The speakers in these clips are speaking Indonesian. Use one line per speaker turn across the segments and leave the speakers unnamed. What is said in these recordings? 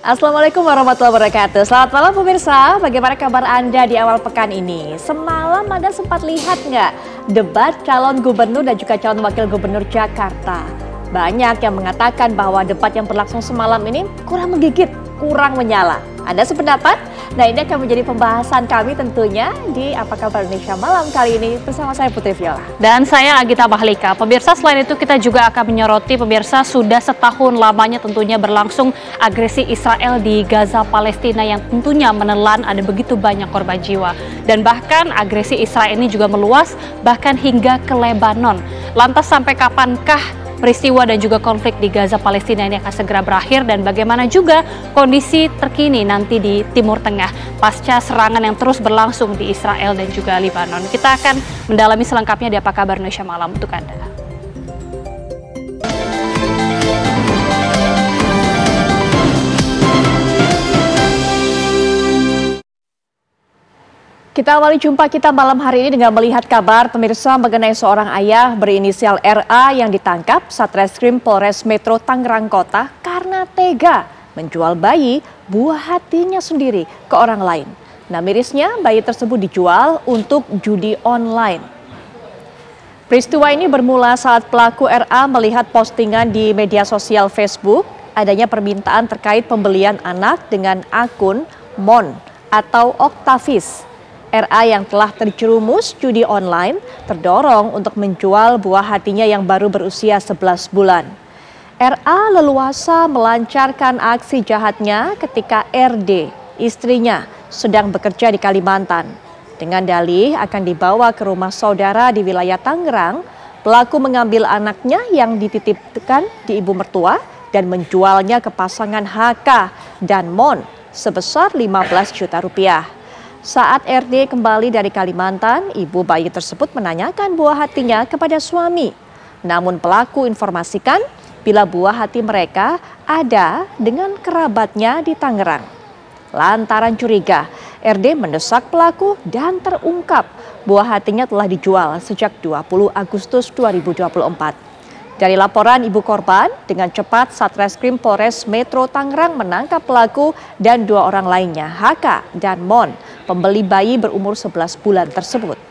Assalamualaikum warahmatullahi wabarakatuh. Selamat malam pemirsa, bagaimana kabar Anda di awal pekan ini? Semalam Anda sempat lihat nggak debat calon gubernur dan juga calon wakil gubernur Jakarta? Banyak yang mengatakan bahwa debat yang berlangsung semalam ini kurang menggigit, kurang menyala. Anda sependapat? Nah, ini akan menjadi pembahasan kami tentunya di Apa Kabar Indonesia Malam kali ini bersama saya Putri Viola. Dan saya Agita Mahlika. Pemirsa, selain itu kita juga akan menyoroti pemirsa sudah setahun lamanya tentunya berlangsung agresi Israel di Gaza Palestina yang tentunya menelan ada begitu banyak korban jiwa. Dan bahkan agresi Israel ini juga meluas bahkan hingga ke Lebanon. Lantas sampai kapankah peristiwa dan juga konflik di Gaza Palestina ini akan segera berakhir dan bagaimana juga kondisi terkini nanti di Timur Tengah pasca serangan yang terus berlangsung di Israel dan juga Lebanon. Kita akan mendalami selengkapnya di Apa Kabar Indonesia Malam untuk Anda. Kita awali jumpa kita malam hari ini dengan melihat kabar pemirsa mengenai seorang ayah berinisial RA yang ditangkap Satreskrim Polres Metro Tangerang Kota karena tega menjual bayi buah hatinya sendiri ke orang lain. Nah, mirisnya bayi tersebut dijual untuk judi online. Peristiwa ini bermula saat pelaku RA melihat postingan di media sosial Facebook adanya permintaan terkait pembelian anak dengan akun Mon atau Octavis. RA yang telah terjerumus judi online terdorong untuk menjual buah hatinya yang baru berusia 11 bulan. RA leluasa melancarkan aksi jahatnya ketika RD, istrinya, sedang bekerja di Kalimantan. Dengan dalih akan dibawa ke rumah saudara di wilayah Tangerang, pelaku mengambil anaknya yang dititipkan di ibu mertua dan menjualnya ke pasangan HK dan Mon sebesar 15 juta rupiah. Saat RD kembali dari Kalimantan, ibu bayi tersebut menanyakan buah hatinya kepada suami. Namun pelaku informasikan bila buah hati mereka ada dengan kerabatnya di Tangerang. Lantaran curiga, RD mendesak pelaku dan terungkap buah hatinya telah dijual sejak 20 Agustus 2024. Dari laporan ibu korban, dengan cepat Satreskrim Polres Metro Tangerang menangkap pelaku dan 2 orang lainnya, HK dan Mon, pembeli bayi berumur 11 bulan tersebut.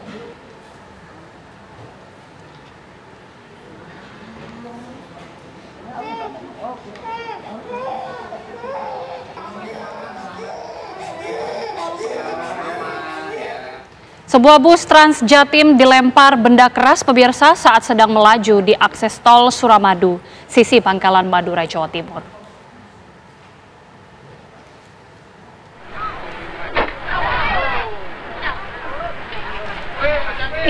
Sebuah bus Trans Jatim dilempar benda keras pemirsa saat sedang melaju di akses tol Suramadu, sisi Pangkalan Madura, Jawa Timur.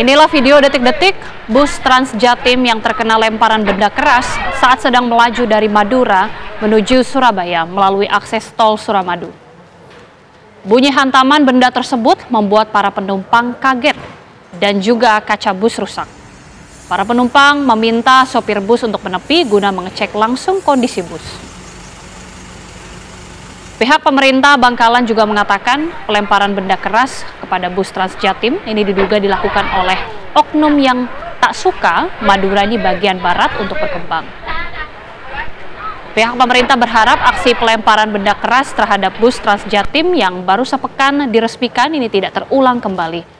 Inilah video detik-detik bus Trans Jatim yang terkena lemparan benda keras saat sedang melaju dari Madura menuju Surabaya melalui akses tol Suramadu. Bunyi hantaman benda tersebut membuat para penumpang kaget dan juga kaca bus rusak. Para penumpang meminta sopir bus untuk menepi guna mengecek langsung kondisi bus. Pihak pemerintah Bangkalan juga mengatakan pelemparan benda keras kepada bus Trans Jatim ini diduga dilakukan oleh oknum yang tak suka Madura di bagian barat untuk berkembang. Pihak pemerintah berharap aksi pelemparan benda keras terhadap bus Trans Jatim yang baru sepekan diresmikan ini tidak terulang kembali.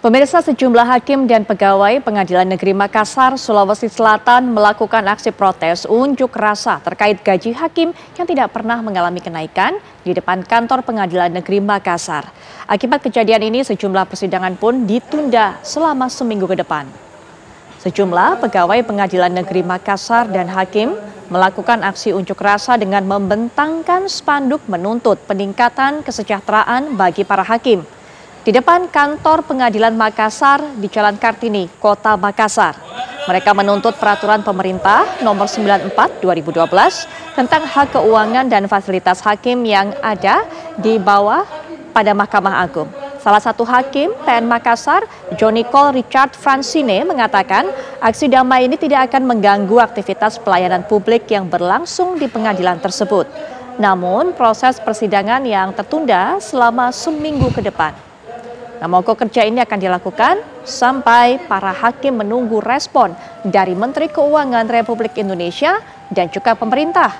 Pemirsa, sejumlah hakim dan pegawai Pengadilan Negeri Makassar, Sulawesi Selatan melakukan aksi protes unjuk rasa terkait gaji hakim yang tidak pernah mengalami kenaikan di depan kantor Pengadilan Negeri Makassar. Akibat kejadian ini, sejumlah persidangan pun ditunda selama seminggu ke depan. Sejumlah pegawai Pengadilan Negeri Makassar dan hakim melakukan aksi unjuk rasa dengan membentangkan spanduk menuntut peningkatan kesejahteraan bagi para hakim di depan kantor Pengadilan Makassar di Jalan Kartini, Kota Makassar. Mereka menuntut peraturan pemerintah nomor 94 2012 tentang hak keuangan dan fasilitas hakim yang ada di bawah pada Mahkamah Agung. Salah satu hakim PN Makassar, Johnny Cole Richard Francine, mengatakan aksi damai ini tidak akan mengganggu aktivitas pelayanan publik yang berlangsung di pengadilan tersebut. Namun proses persidangan yang tertunda selama seminggu ke depan. Nah, mogok kerja ini akan dilakukan sampai para hakim menunggu respon dari Menteri Keuangan Republik Indonesia dan juga pemerintah.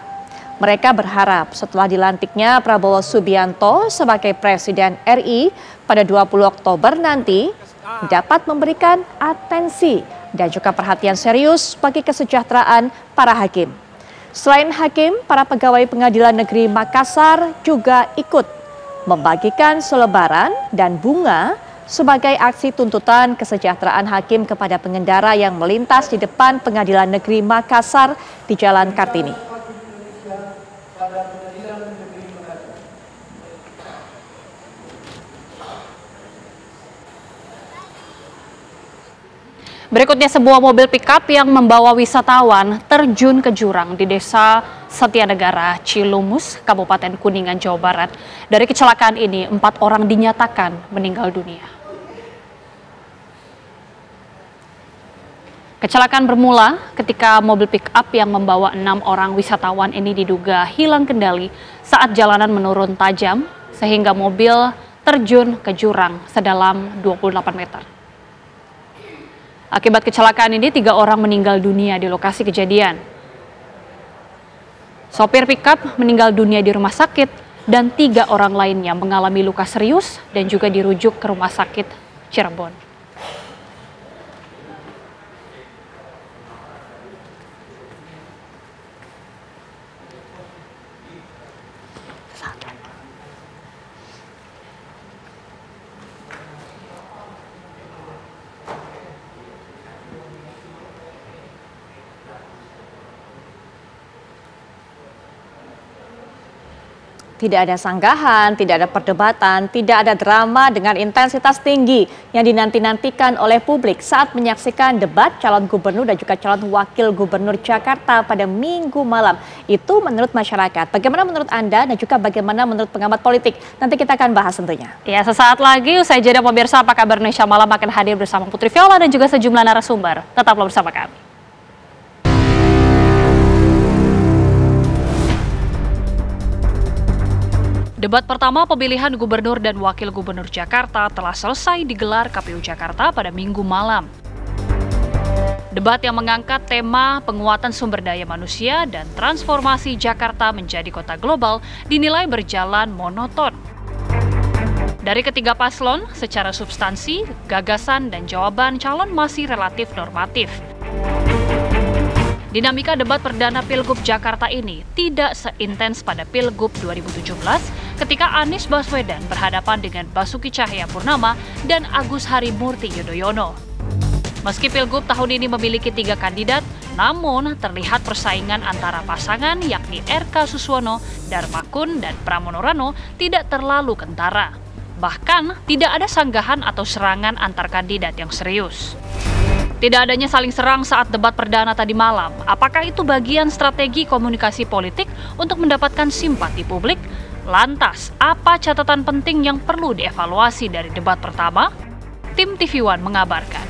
Mereka berharap setelah dilantiknya Prabowo Subianto sebagai Presiden RI pada 20 Oktober nanti dapat memberikan atensi dan juga perhatian serius bagi kesejahteraan para hakim. Selain hakim, para pegawai Pengadilan Negeri Makassar juga ikut membagikan selebaran dan bunga sebagai aksi tuntutan kesejahteraan hakim kepada pengendara yang melintas di depan Pengadilan Negeri Makassar di Jalan Kartini.
Berikutnya sebuah mobil pickup yang membawa wisatawan terjun ke jurang di Desa Setianegara, Cilumus, Kabupaten Kuningan, Jawa Barat. Dari kecelakaan ini, 4 orang dinyatakan meninggal dunia. Kecelakaan bermula ketika mobil pickup yang membawa 6 orang wisatawan ini diduga hilang kendali saat jalanan menurun tajam sehingga mobil terjun ke jurang sedalam 28 meter. Akibat kecelakaan ini 3 orang meninggal dunia di lokasi kejadian. Sopir pickup meninggal dunia di rumah sakit dan 3 orang lainnya mengalami luka serius dan juga dirujuk ke rumah sakit Cirebon.
Tidak ada sanggahan, tidak ada perdebatan, tidak ada drama dengan intensitas tinggi yang dinanti-nantikan oleh publik saat menyaksikan debat calon gubernur dan juga calon wakil gubernur Jakarta pada Minggu malam. Itu menurut masyarakat. Bagaimana menurut Anda dan juga bagaimana menurut pengamat politik? Nanti kita akan bahas tentunya.
Ya, sesaat lagi usai jeda pemirsa, Apa Kabar Indonesia Malam akan hadir bersama Putri Viola dan juga sejumlah narasumber. Tetaplah bersama kami. Debat pertama pemilihan gubernur dan wakil gubernur Jakarta telah selesai digelar KPU Jakarta pada Minggu malam. Debat yang mengangkat tema penguatan sumber daya manusia dan transformasi Jakarta menjadi kota global dinilai berjalan monoton. Dari ketiga paslon, secara substansi, gagasan dan jawaban calon masih relatif normatif. Dinamika debat perdana Pilgub Jakarta ini tidak seintens pada Pilgub 2017 ketika Anies Baswedan berhadapan dengan Basuki Cahayapurnama dan Agus Harimurti Yudhoyono. Meski Pilgub tahun ini memiliki 3 kandidat, namun terlihat persaingan antara pasangan yakni R.K. Suswono, Darmakun, dan Pramono Rano tidak terlalu kentara. Bahkan tidak ada sanggahan atau serangan antar kandidat yang serius. Tidak adanya saling serang saat debat perdana tadi malam. Apakah itu bagian strategi komunikasi politik untuk mendapatkan simpati publik? Lantas, apa catatan penting yang perlu dievaluasi dari debat pertama? Tim TV One mengabarkan.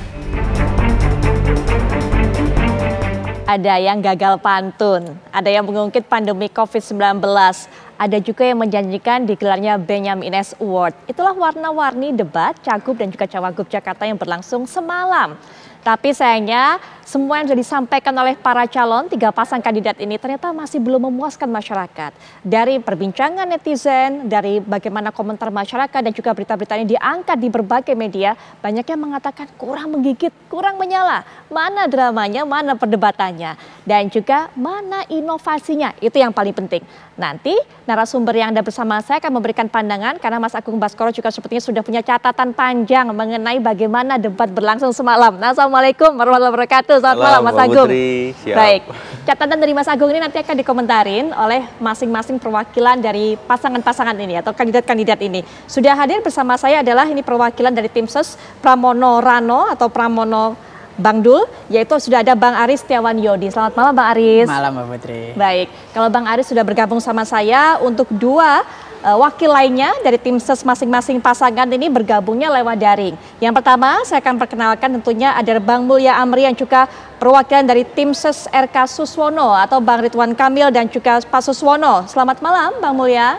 Ada yang gagal pantun, ada yang mengungkit pandemi COVID-19, ada juga yang menjanjikan digelarnya Benyamin S. Award. Itulah warna-warni debat Cagup dan juga Cawagup Jakarta yang berlangsung semalam. Tapi sayangnya semua yang sudah disampaikan oleh para calon 3 pasang kandidat ini ternyata masih belum memuaskan masyarakat. Dari perbincangan netizen, dari bagaimana komentar masyarakat dan juga berita-berita ini diangkat di berbagai media, banyak yang mengatakan kurang menggigit, kurang menyala. Mana dramanya, mana perdebatannya, dan juga mana inovasinya, itu yang paling penting. Nanti narasumber yang ada bersama saya akan memberikan pandangan karena Mas Agung Baskoro juga sepertinya sudah punya catatan panjang mengenai bagaimana debat berlangsung semalam. Nah, Assalamualaikum warahmatullahi wabarakatuh. Selamat malam Mas Agung. Baik, catatan dari Mas Agung ini nanti akan dikomentarin oleh masing-masing perwakilan dari pasangan-pasangan ini atau kandidat-kandidat ini. Sudah hadir bersama saya adalah ini perwakilan dari tim ses Pramono Rano atau Pramono Bang Dul, yaitu sudah ada Bang Aris Setiawan Yodi. Selamat malam Bang Aris.
Malam Mbak Putri.
Baik, kalau Bang Aris sudah bergabung sama saya untuk dua wakil lainnya dari tim ses masing-masing pasangan ini bergabungnya lewat daring. Yang pertama saya akan perkenalkan tentunya ada Bang Mulya Amri yang juga perwakilan dari tim ses RK Suswono atau Bang Ridwan Kamil dan juga Pak Suswono. Selamat malam Bang Mulya.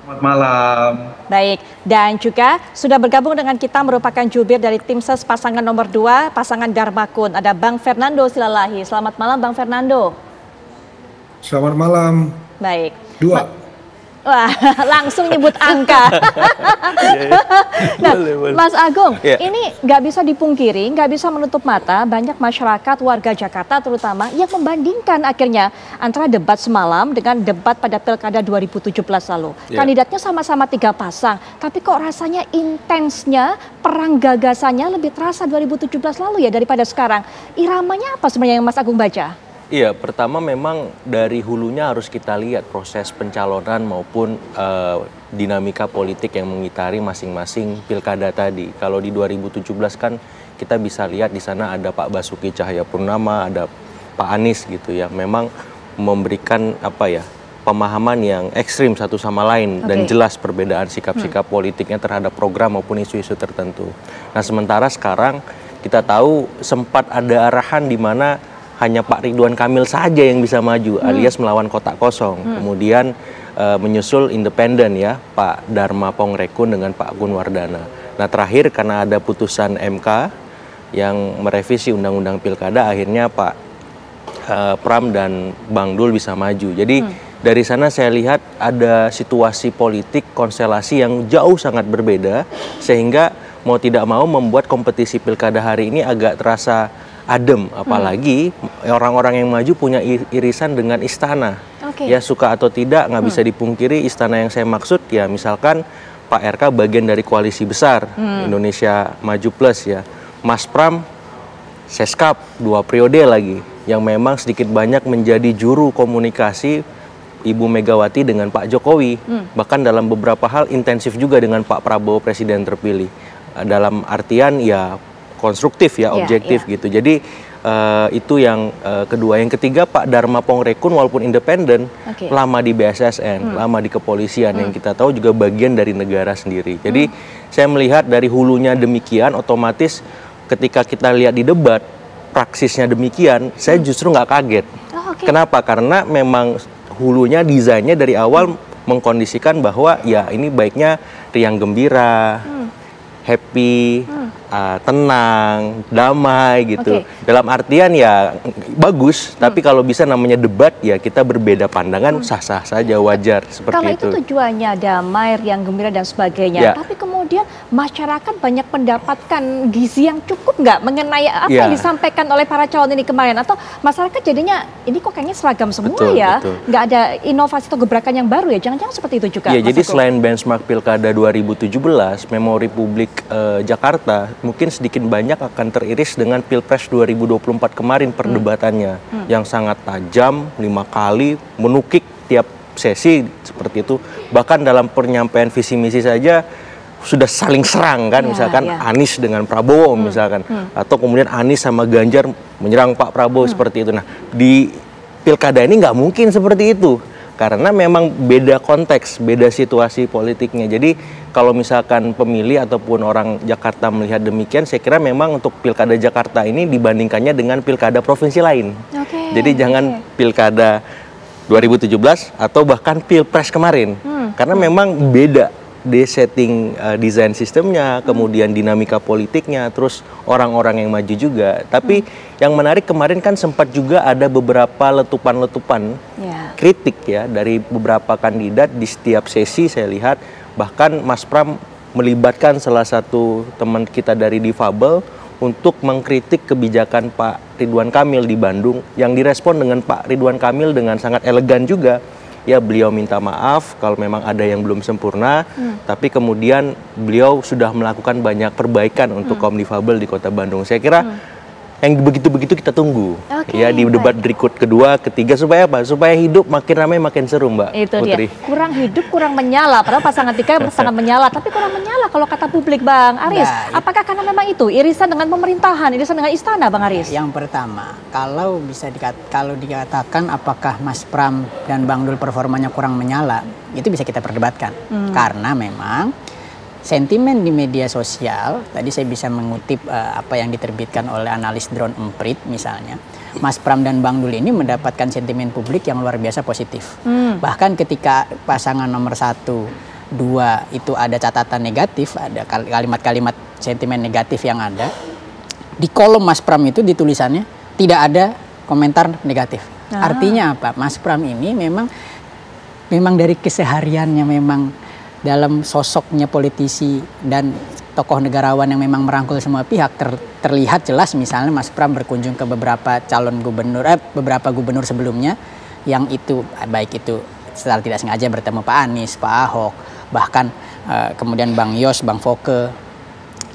Selamat malam.
Baik, dan juga sudah bergabung dengan kita merupakan jubir dari tim ses pasangan nomor 2, pasangan Darmakun. Ada Bang Fernando Silalahi. Selamat malam Bang Fernando.
Selamat malam.
Baik.
2.
Wah, langsung nyebut angka. Nah, Mas Agung, ini nggak bisa dipungkiri, nggak bisa menutup mata, banyak masyarakat warga Jakarta terutama yang membandingkan akhirnya antara debat semalam dengan debat pada Pilkada 2017 lalu. Kandidatnya sama-sama 3 pasang, tapi kok rasanya intensnya, perang gagasannya lebih terasa 2017 lalu ya daripada sekarang. Iramanya apa sebenarnya yang Mas Agung baca?
Iya, pertama memang dari hulunya harus kita lihat proses pencalonan maupun dinamika politik yang mengitari masing-masing pilkada tadi. Kalau di 2017 kan kita bisa lihat di sana ada Pak Basuki Cahayapurnama, ada Pak Anies gitu ya. Memang memberikan pemahaman yang ekstrim satu sama lain dan jelas perbedaan sikap-sikap politiknya terhadap program maupun isu-isu tertentu. Nah, sementara sekarang kita tahu sempat ada arahan di mana hanya Pak Ridwan Kamil saja yang bisa maju alias melawan kotak kosong. Kemudian menyusul independen ya Pak Dharma Pongrekun dengan Pak Gun Wardana. Nah, terakhir karena ada putusan MK yang merevisi Undang-Undang Pilkada, akhirnya Pak Pram dan Bang Dul bisa maju. Jadi dari sana saya lihat ada situasi politik konstelasi yang jauh sangat berbeda, sehingga mau tidak mau membuat kompetisi pilkada hari ini agak terasa adem, apalagi orang-orang yang maju punya irisan dengan istana. Ya, suka atau tidak nggak bisa dipungkiri istana yang saya maksud ya misalkan Pak RK bagian dari koalisi besar Indonesia Maju Plus ya. Mas Pram Seskap 2 periode lagi yang memang sedikit banyak menjadi juru komunikasi Ibu Megawati dengan Pak Jokowi. Bahkan dalam beberapa hal intensif juga dengan Pak Prabowo presiden terpilih. Dalam artian ya konstruktif ya, objektif gitu. Jadi itu yang kedua. Yang ketiga Pak Dharma Pongrekun walaupun independen, lama di BSSN, lama di kepolisian yang kita tahu juga bagian dari negara sendiri. Jadi saya melihat dari hulunya demikian, otomatis ketika kita lihat di debat, praksisnya demikian, saya justru nggak kaget. Kenapa? Karena memang hulunya desainnya dari awal mengkondisikan bahwa ya ini baiknya riang gembira, happy, tenang, damai gitu. Dalam artian ya bagus, tapi kalau bisa namanya debat ya kita berbeda pandangan sah-sah saja, wajar seperti
kalau
itu.
Kalau itu tujuannya damai, riang gembira dan sebagainya, tapi kemudian masyarakat banyak mendapatkan gizi yang cukup nggak mengenai apa yang disampaikan oleh para calon ini kemarin, atau masyarakat jadinya ini kok kayaknya seragam semua nggak ada inovasi atau gebrakan yang baru ya, jangan-jangan seperti itu juga.
Ya, jadi selain benchmark Pilkada 2017, memori publik Jakarta mungkin sedikit banyak akan teriris dengan Pilpres 2024 kemarin perdebatannya yang sangat tajam, 5 kali menukik tiap sesi seperti itu. Bahkan dalam penyampaian visi misi saja sudah saling serang kan, misalkan Anies dengan Prabowo misalkan, atau kemudian Anies sama Ganjar menyerang Pak Prabowo seperti itu. Nah, di Pilkada ini nggak mungkin seperti itu. Karena memang beda konteks, beda situasi politiknya. Jadi kalau misalkan pemilih ataupun orang Jakarta melihat demikian, saya kira memang untuk Pilkada Jakarta ini dibandingkannya dengan Pilkada provinsi lain. Jadi jangan Pilkada 2017 atau bahkan Pilpres kemarin. Karena memang beda di setting desain sistemnya, kemudian dinamika politiknya, terus orang-orang yang maju juga. Tapi yang menarik kemarin kan sempat juga ada beberapa letupan-letupan kritik ya dari beberapa kandidat di setiap sesi saya lihat. Bahkan Mas Pram melibatkan salah satu teman kita dari Difabel untuk mengkritik kebijakan Pak Ridwan Kamil di Bandung, yang direspon dengan Pak Ridwan Kamil dengan sangat elegan juga. Ya, beliau minta maaf kalau memang ada yang belum sempurna, tapi kemudian beliau sudah melakukan banyak perbaikan untuk kaum difabel di Kota Bandung. Saya kira yang begitu-begitu kita tunggu. Ya di debat
baik.
berikut kedua, ketiga supaya apa? Supaya hidup makin ramai makin seru, Mbak
Itu
Putri.
dia. Kurang hidup, kurang menyala. Padahal pasangan 3 sangat menyala, tapi kurang menyala kalau kata publik, Bang Aris.
Nah,
Apakah karena memang itu irisan dengan pemerintahan, irisan dengan istana, Bang Aris?
Yang pertama, kalau dikatakan apakah Mas Pram dan Bang Dul performanya kurang menyala, itu bisa kita perdebatkan. Karena memang sentimen di media sosial, tadi saya bisa mengutip apa yang diterbitkan oleh analis Drone Emprit misalnya, Mas Pram dan Bang Dul ini mendapatkan sentimen publik yang luar biasa positif. Bahkan ketika pasangan nomor 1, 2 itu ada catatan negatif, ada kalimat-kalimat sentimen negatif yang ada, di kolom Mas Pram itu di tulisannya tidak ada komentar negatif. Artinya apa? Mas Pram ini memang dari kesehariannya memang dalam sosoknya politisi dan tokoh negarawan yang memang merangkul semua pihak, terlihat jelas misalnya Mas Pram berkunjung ke beberapa beberapa gubernur sebelumnya yang itu baik itu secara tidak sengaja bertemu Pak Anies, Pak Ahok, bahkan kemudian Bang Yos, Bang Foke,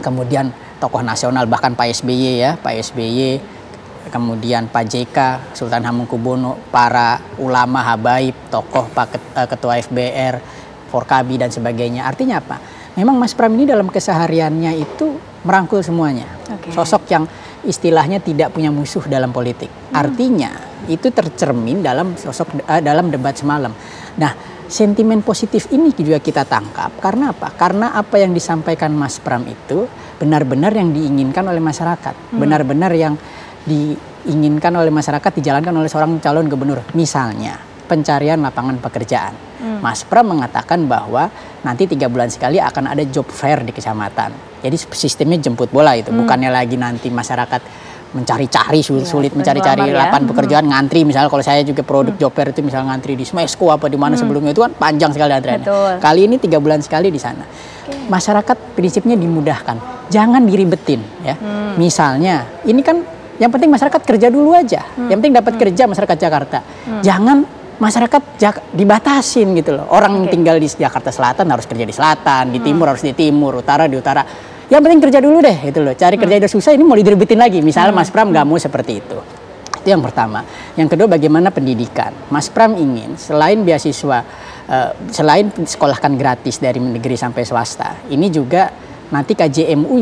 kemudian tokoh nasional bahkan Pak SBY kemudian Pak JK, Sultan Hamengkubuwono, para ulama habaib, tokoh Ketua FBR, Forkabi dan sebagainya. Artinya apa? Memang Mas Pram ini dalam kesehariannya itu merangkul semuanya. Sosok yang istilahnya tidak punya musuh dalam politik. Artinya itu tercermin dalam dalam debat semalam. Nah, sentimen positif ini juga kita tangkap karena apa? Karena apa yang disampaikan Mas Pram itu benar-benar yang diinginkan oleh masyarakat, benar-benar yang diinginkan oleh masyarakat dijalankan oleh seorang calon gubernur. Misalnya pencarian lapangan pekerjaan. Mas Pram mengatakan bahwa nanti 3 bulan sekali akan ada job fair di kecamatan. Jadi sistemnya jemput bola itu, bukannya lagi nanti masyarakat mencari-cari sulit mencari-cari lapangan pekerjaan, ngantri misalnya. Kalau saya juga produk job fair itu misalnya ngantri di Smesco apa di mana sebelumnya itu kan panjang sekali antriannya. Kali ini 3 bulan sekali di sana. Masyarakat prinsipnya dimudahkan, jangan diribetin ya. Misalnya ini kan yang penting masyarakat kerja dulu aja, yang penting dapat kerja masyarakat Jakarta. Jangan masyarakat dibatasin gitu loh. Orang yang tinggal di Jakarta Selatan harus kerja di selatan, di timur harus di timur, utara di utara. Yang penting kerja dulu deh gitu loh. Cari kerja udah susah, ini mau direbutin lagi. Misalnya Mas Pram nggak mau seperti itu. Itu yang pertama. Yang kedua, bagaimana pendidikan. Mas Pram ingin selain beasiswa, selain sekolahkan gratis dari negeri sampai swasta, ini juga nanti KJMU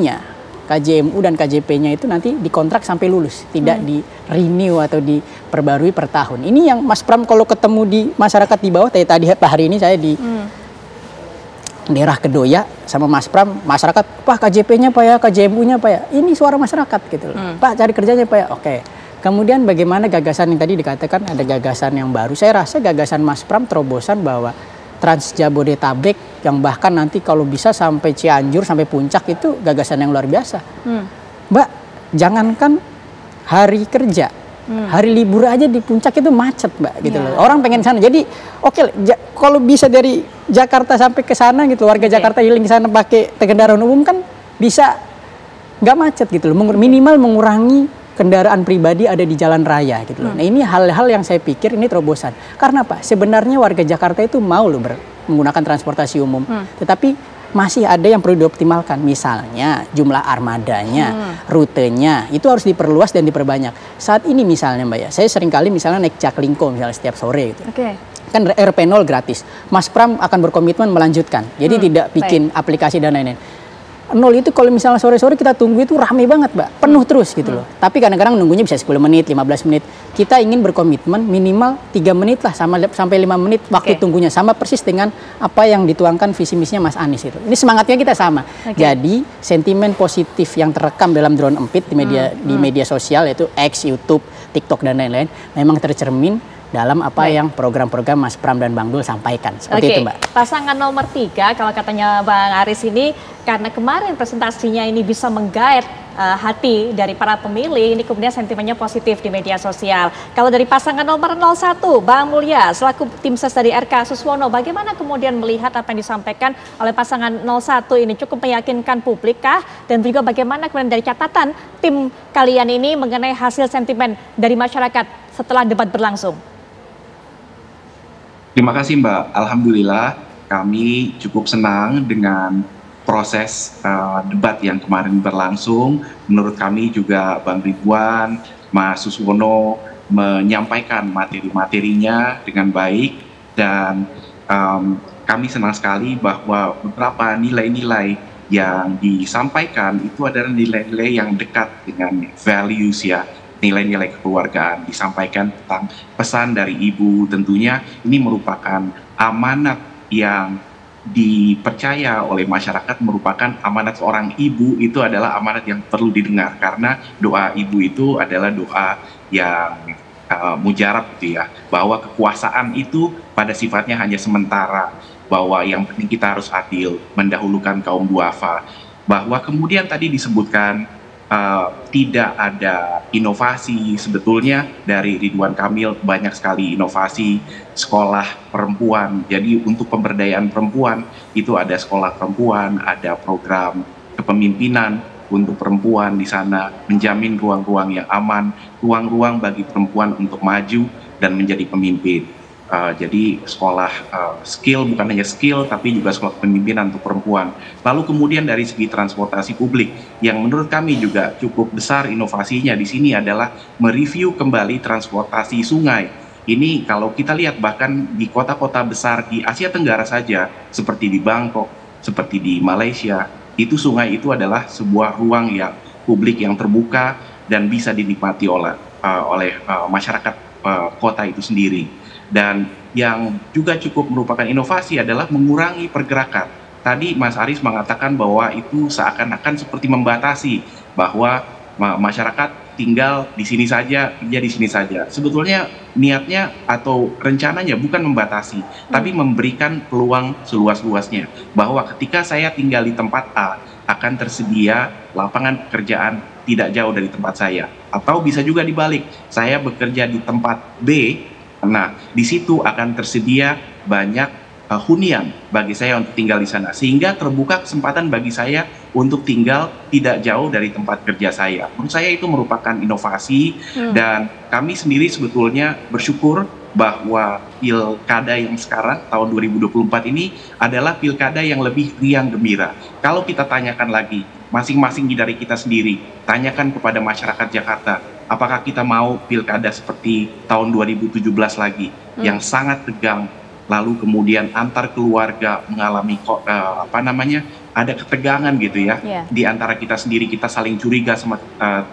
dan KJP-nya itu nanti dikontrak sampai lulus, tidak di renew atau diperbarui per tahun. Ini yang Mas Pram kalau ketemu di masyarakat di bawah, tadi hari ini saya di daerah Kedoya sama Mas Pram, masyarakat, Pak KJP-nya Pak ya, KJMU-nya Pak ya, ini suara masyarakat gitu loh. Pak cari kerjanya Pak ya, oke. Kemudian bagaimana gagasan yang tadi dikatakan ada gagasan yang baru, saya rasa gagasan Mas Pram terobosan bahwa Trans Jabodetabek yang bahkan nanti kalau bisa sampai Cianjur sampai puncak itu gagasan yang luar biasa. Mbak, jangankan hari kerja, hari libur aja di puncak itu macet Mbak gitu loh. Orang pengen sana. Jadi kalau bisa dari Jakarta sampai ke sana gitu, warga Jakarta healing sana pakai kendaraan umum kan bisa nggak macet gitu loh. Minimal mengurangi kendaraan pribadi ada di jalan raya gitu loh. Nah ini hal-hal yang saya pikir ini terobosan. Karena apa? Sebenarnya warga Jakarta itu mau loh menggunakan transportasi umum. Tetapi masih ada yang perlu dioptimalkan. Misalnya jumlah armadanya, rutenya, itu harus diperluas dan diperbanyak. Saat ini misalnya Mbak ya, saya seringkali misalnya naik Jaklingko misalnya setiap sore gitu. Kan RP0 gratis. Mas Pram akan berkomitmen melanjutkan. Jadi tidak bikin aplikasi dan lain-lain. 0 itu kalau misalnya sore-sore kita tunggu itu rame banget Mbak, penuh terus gitu loh. Tapi kadang-kadang nunggunya bisa 10 menit, 15 menit. Kita ingin berkomitmen minimal 3 menit lah sampai 5 menit waktu tunggunya. Sama persis dengan apa yang dituangkan visi misinya Mas Anies itu. Ini semangatnya kita sama. Jadi sentimen positif yang terekam dalam Drone Empit di media sosial yaitu X, YouTube, TikTok dan lain-lain memang tercermin dalam apa yang program-program Mas Pram dan Bang Dul sampaikan. Seperti itu Mbak.
Pasangan nomor 3 kalau katanya Bang Aris ini karena kemarin presentasinya ini bisa menggait hati dari para pemilih, ini kemudian sentimennya positif di media sosial. Kalau dari pasangan nomor 01 Bang Mulya selaku tim ses dari RK Suswono, bagaimana kemudian melihat apa yang disampaikan oleh pasangan 01 ini cukup meyakinkan publik kah? Dan juga bagaimana kemudian dari catatan tim kalian ini mengenai hasil sentimen dari masyarakat setelah debat berlangsung?
Terima kasih Mbak. Alhamdulillah kami cukup senang dengan proses debat yang kemarin berlangsung. Menurut kami juga Bang Ridwan, Mas Suswono menyampaikan materi-materinya dengan baik, dan kami senang sekali bahwa beberapa nilai-nilai yang disampaikan itu adalah nilai-nilai yang dekat dengan values ya, nilai-nilai kekeluargaan. Disampaikan tentang pesan dari ibu, tentunya ini merupakan amanat yang dipercaya oleh masyarakat, merupakan amanat seorang ibu, itu adalah amanat yang perlu didengar, karena doa ibu itu adalah doa yang mujarab gitu ya, bahwa kekuasaan itu pada sifatnya hanya sementara, bahwa yang penting kita harus adil, mendahulukan kaum duafa, bahwa kemudian tadi disebutkan tidak ada inovasi. Sebetulnya dari Ridwan Kamil banyak sekali inovasi sekolah perempuan. Jadi untuk pemberdayaan perempuan itu ada sekolah perempuan, ada program kepemimpinan untuk perempuan di sana, menjamin ruang-ruang yang aman, ruang-ruang bagi perempuan untuk maju dan menjadi pemimpin. Jadi sekolah skill, bukan hanya skill tapi juga sekolah kepemimpinan untuk perempuan. Lalu kemudian dari segi transportasi publik yang menurut kami juga cukup besar inovasinya di sini adalah mereview kembali transportasi sungai. Ini kalau kita lihat bahkan di kota-kota besar di Asia Tenggara saja, seperti di Bangkok, seperti di Malaysia, itu sungai itu adalah sebuah ruang yang publik yang terbuka dan bisa dinikmati oleh masyarakat kota itu sendiri. Dan yang juga cukup merupakan inovasi adalah mengurangi pergerakan. Tadi Mas Aris mengatakan bahwa itu seakan-akan seperti membatasi bahwa masyarakat tinggal di sini saja, kerja di sini saja. Sebetulnya niatnya atau rencananya bukan membatasi, tapi memberikan peluang seluas-luasnya. Bahwa ketika saya tinggal di tempat A, akan tersedia lapangan pekerjaan tidak jauh dari tempat saya. Atau bisa juga dibalik, saya bekerja di tempat B, nah, di situ akan tersedia banyak hunian bagi saya untuk tinggal di sana, sehingga terbuka kesempatan bagi saya untuk tinggal tidak jauh dari tempat kerja saya. Menurut saya itu merupakan inovasi, dan kami sendiri sebetulnya bersyukur bahwa pilkada yang sekarang tahun 2024 ini adalah pilkada yang lebih riang gembira. Kalau kita tanyakan lagi, masing-masing dari kita sendiri, tanyakan kepada masyarakat Jakarta, apakah kita mau pilkada seperti tahun 2017 lagi yang sangat tegang, lalu kemudian antar keluarga mengalami ada ketegangan gitu ya, di antara kita sendiri, kita saling curiga sama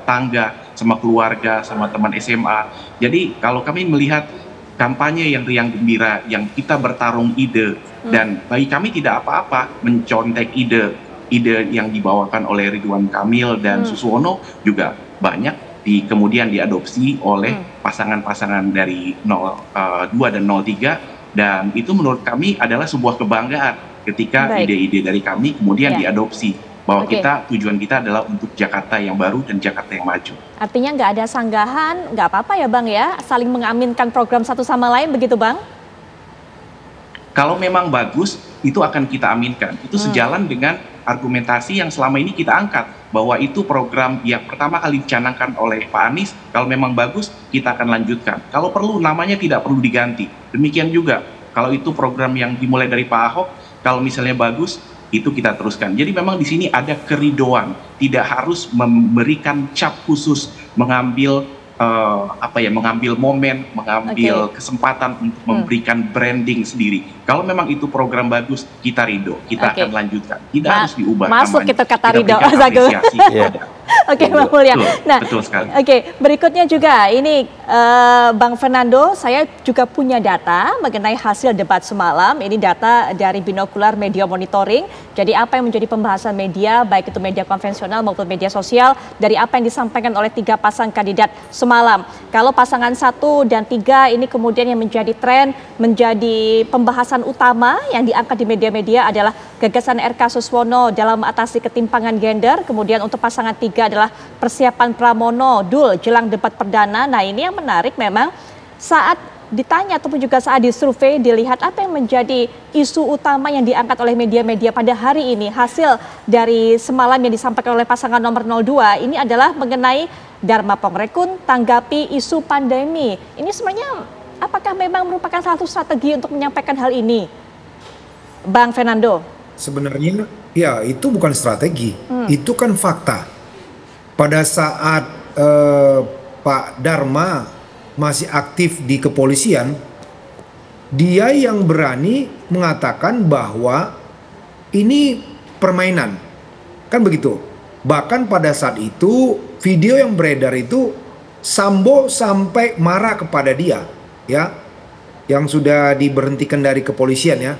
tangga, sama keluarga, sama teman SMA. Jadi kalau kami melihat kampanye yang riang gembira, yang kita bertarung ide, dan bagi kami tidak apa-apa mencontek ide yang dibawakan oleh Ridwan Kamil dan Suswono juga banyak kemudian diadopsi oleh pasangan-pasangan dari 02 dan 03, dan itu menurut kami adalah sebuah kebanggaan ketika ide-ide dari kami kemudian diadopsi, bahwa tujuan kita adalah untuk Jakarta yang baru dan Jakarta yang maju.
Artinya nggak ada sanggahan, nggak apa-apa ya Bang ya, saling mengaminkan program satu sama lain begitu Bang?
Kalau memang bagus, itu akan kita aminkan. Itu sejalan dengan argumentasi yang selama ini kita angkat, bahwa itu program yang pertama kali dicanangkan oleh Pak Anies. Kalau memang bagus, kita akan lanjutkan. Kalau perlu, namanya tidak perlu diganti. Demikian juga kalau itu program yang dimulai dari Pak Ahok, kalau misalnya bagus, itu kita teruskan. Jadi memang di sini ada keridoan, tidak harus memberikan cap khusus, mengambil mengambil momen, mengambil kesempatan untuk memberikan branding sendiri. Kalau memang itu program bagus, kita ridho, kita akan lanjutkan. Tidak harus diubah.
Masuk
namanya.
Itu kata
kita
ridho.
apresiasi kepada
Oke, Bang Mulya. Nah,
betul sekali.
Berikutnya juga ini Bang Fernando, saya juga punya data mengenai hasil debat semalam. Ini data dari Binokular Media Monitoring. Jadi apa yang menjadi pembahasan media, baik itu media konvensional maupun media sosial, dari apa yang disampaikan oleh 3 pasang kandidat semalam. Kalau pasangan 1 dan 3 ini kemudian yang menjadi tren, menjadi pembahasan utama yang diangkat di media-media adalah gagasan RK Suswono dalam mengatasi ketimpangan gender. Kemudian untuk pasangan 3 adalah persiapan Pramono Dul jelang debat perdana. Nah, ini yang menarik memang saat ditanya ataupun juga saat disurvei dilihat apa yang menjadi isu utama yang diangkat oleh media-media pada hari ini. Hasil dari semalam yang disampaikan oleh pasangan nomor 02 ini adalah mengenai Dharma Pongrekun tanggapi isu pandemi. Ini sebenarnya apakah memang merupakan salah satu strategi untuk menyampaikan hal ini, Bang Fernando?
Sebenarnya Ya, itu bukan strategi, itu kan fakta. Pada saat Pak Dharma masih aktif di kepolisian, dia yang berani mengatakan bahwa ini permainan, kan begitu. Bahkan pada saat itu video yang beredar itu Sambo sampai marah kepada dia, ya, yang sudah diberhentikan dari kepolisian, ya,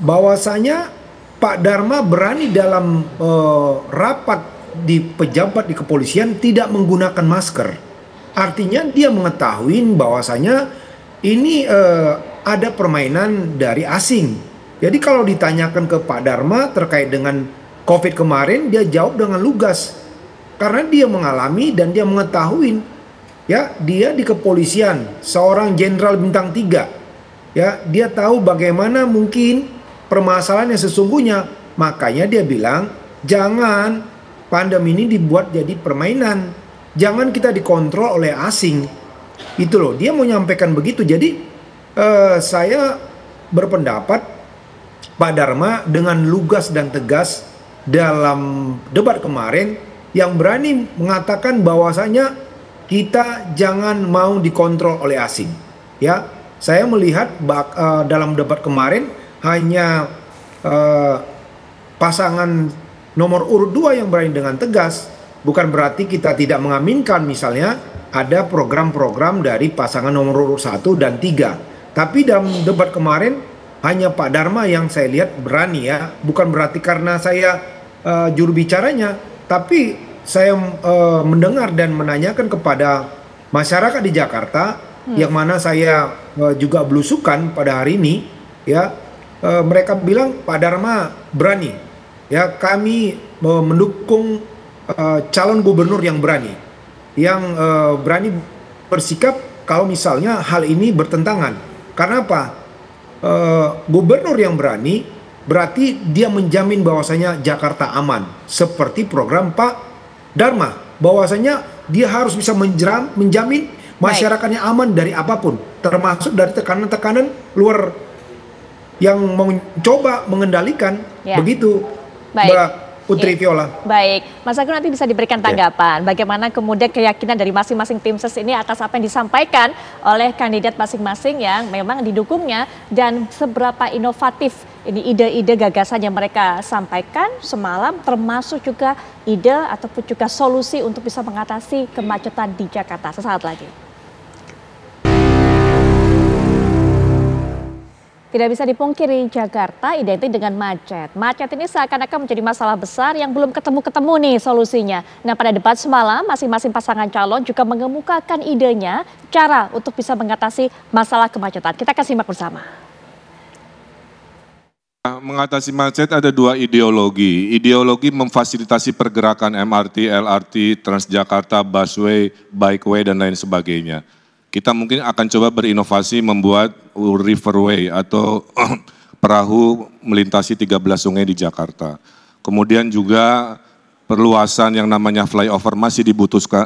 bahwasanya Pak Dharma berani dalam rapat di pejabat di kepolisian tidak menggunakan masker. Artinya dia mengetahui bahwasanya ini ada permainan dari asing. Jadi kalau ditanyakan ke Pak Dharma terkait dengan COVID kemarin, dia jawab dengan lugas. Karena dia mengalami dan dia mengetahui, ya, dia di kepolisian, seorang jenderal bintang 3. Ya, dia tahu bagaimana mungkin permasalahan yang sesungguhnya. Makanya dia bilang, jangan pandemi ini dibuat jadi permainan. Jangan kita dikontrol oleh asing. Itu loh, dia mau menyampaikan begitu. Jadi saya berpendapat Pak Dharma dengan lugas dan tegas dalam debat kemarin yang berani mengatakan bahwasanya kita jangan mau dikontrol oleh asing. Ya, saya melihat dalam debat kemarin hanya pasangan nomor urut 2 yang berani dengan tegas. Bukan berarti kita tidak mengaminkan misalnya ada program-program dari pasangan nomor urut 1 dan 3. Tapi dalam debat kemarin hanya Pak Dharma yang saya lihat berani, ya. Bukan berarti karena saya juru bicaranya, tapi saya mendengar dan menanyakan kepada masyarakat di Jakarta yang mana saya juga belusukan pada hari ini, ya. Mereka bilang Pak Dharma berani, ya, kami mendukung calon gubernur yang berani, yang berani bersikap kalau misalnya hal ini bertentangan. Karena apa? Gubernur yang berani berarti dia menjamin bahwasanya Jakarta aman, seperti program Pak Dharma, bahwasanya dia harus bisa menjamin masyarakatnya aman dari apapun, termasuk dari tekanan-tekanan luar yang mencoba mengendalikan, ya. Begitu. Baik. Mbak Putri Viola.
Baik, Mas Agung nanti bisa diberikan tanggapan bagaimana kemudian keyakinan dari masing-masing tim ses ini atas apa yang disampaikan oleh kandidat masing-masing yang memang didukungnya dan seberapa inovatif ini ide-ide gagasan yang mereka sampaikan semalam, termasuk juga ide ataupun juga solusi untuk bisa mengatasi kemacetan di Jakarta. Sesaat lagi. Tidak bisa dipungkiri, Jakarta identik dengan macet. Macet ini seakan-akan menjadi masalah besar yang belum ketemu-ketemu nih solusinya. Nah, pada debat semalam, masing-masing pasangan calon juga mengemukakan idenya, cara untuk bisa mengatasi masalah kemacetan. Kita akan simak bersama.
Mengatasi macet ada 2 ideologi. Ideologi memfasilitasi pergerakan MRT, LRT, Transjakarta, busway, bikeway, dan lain sebagainya. Kita mungkin akan coba berinovasi membuat riverway atau perahu melintasi 13 sungai di Jakarta. Kemudian juga perluasan yang namanya flyover masih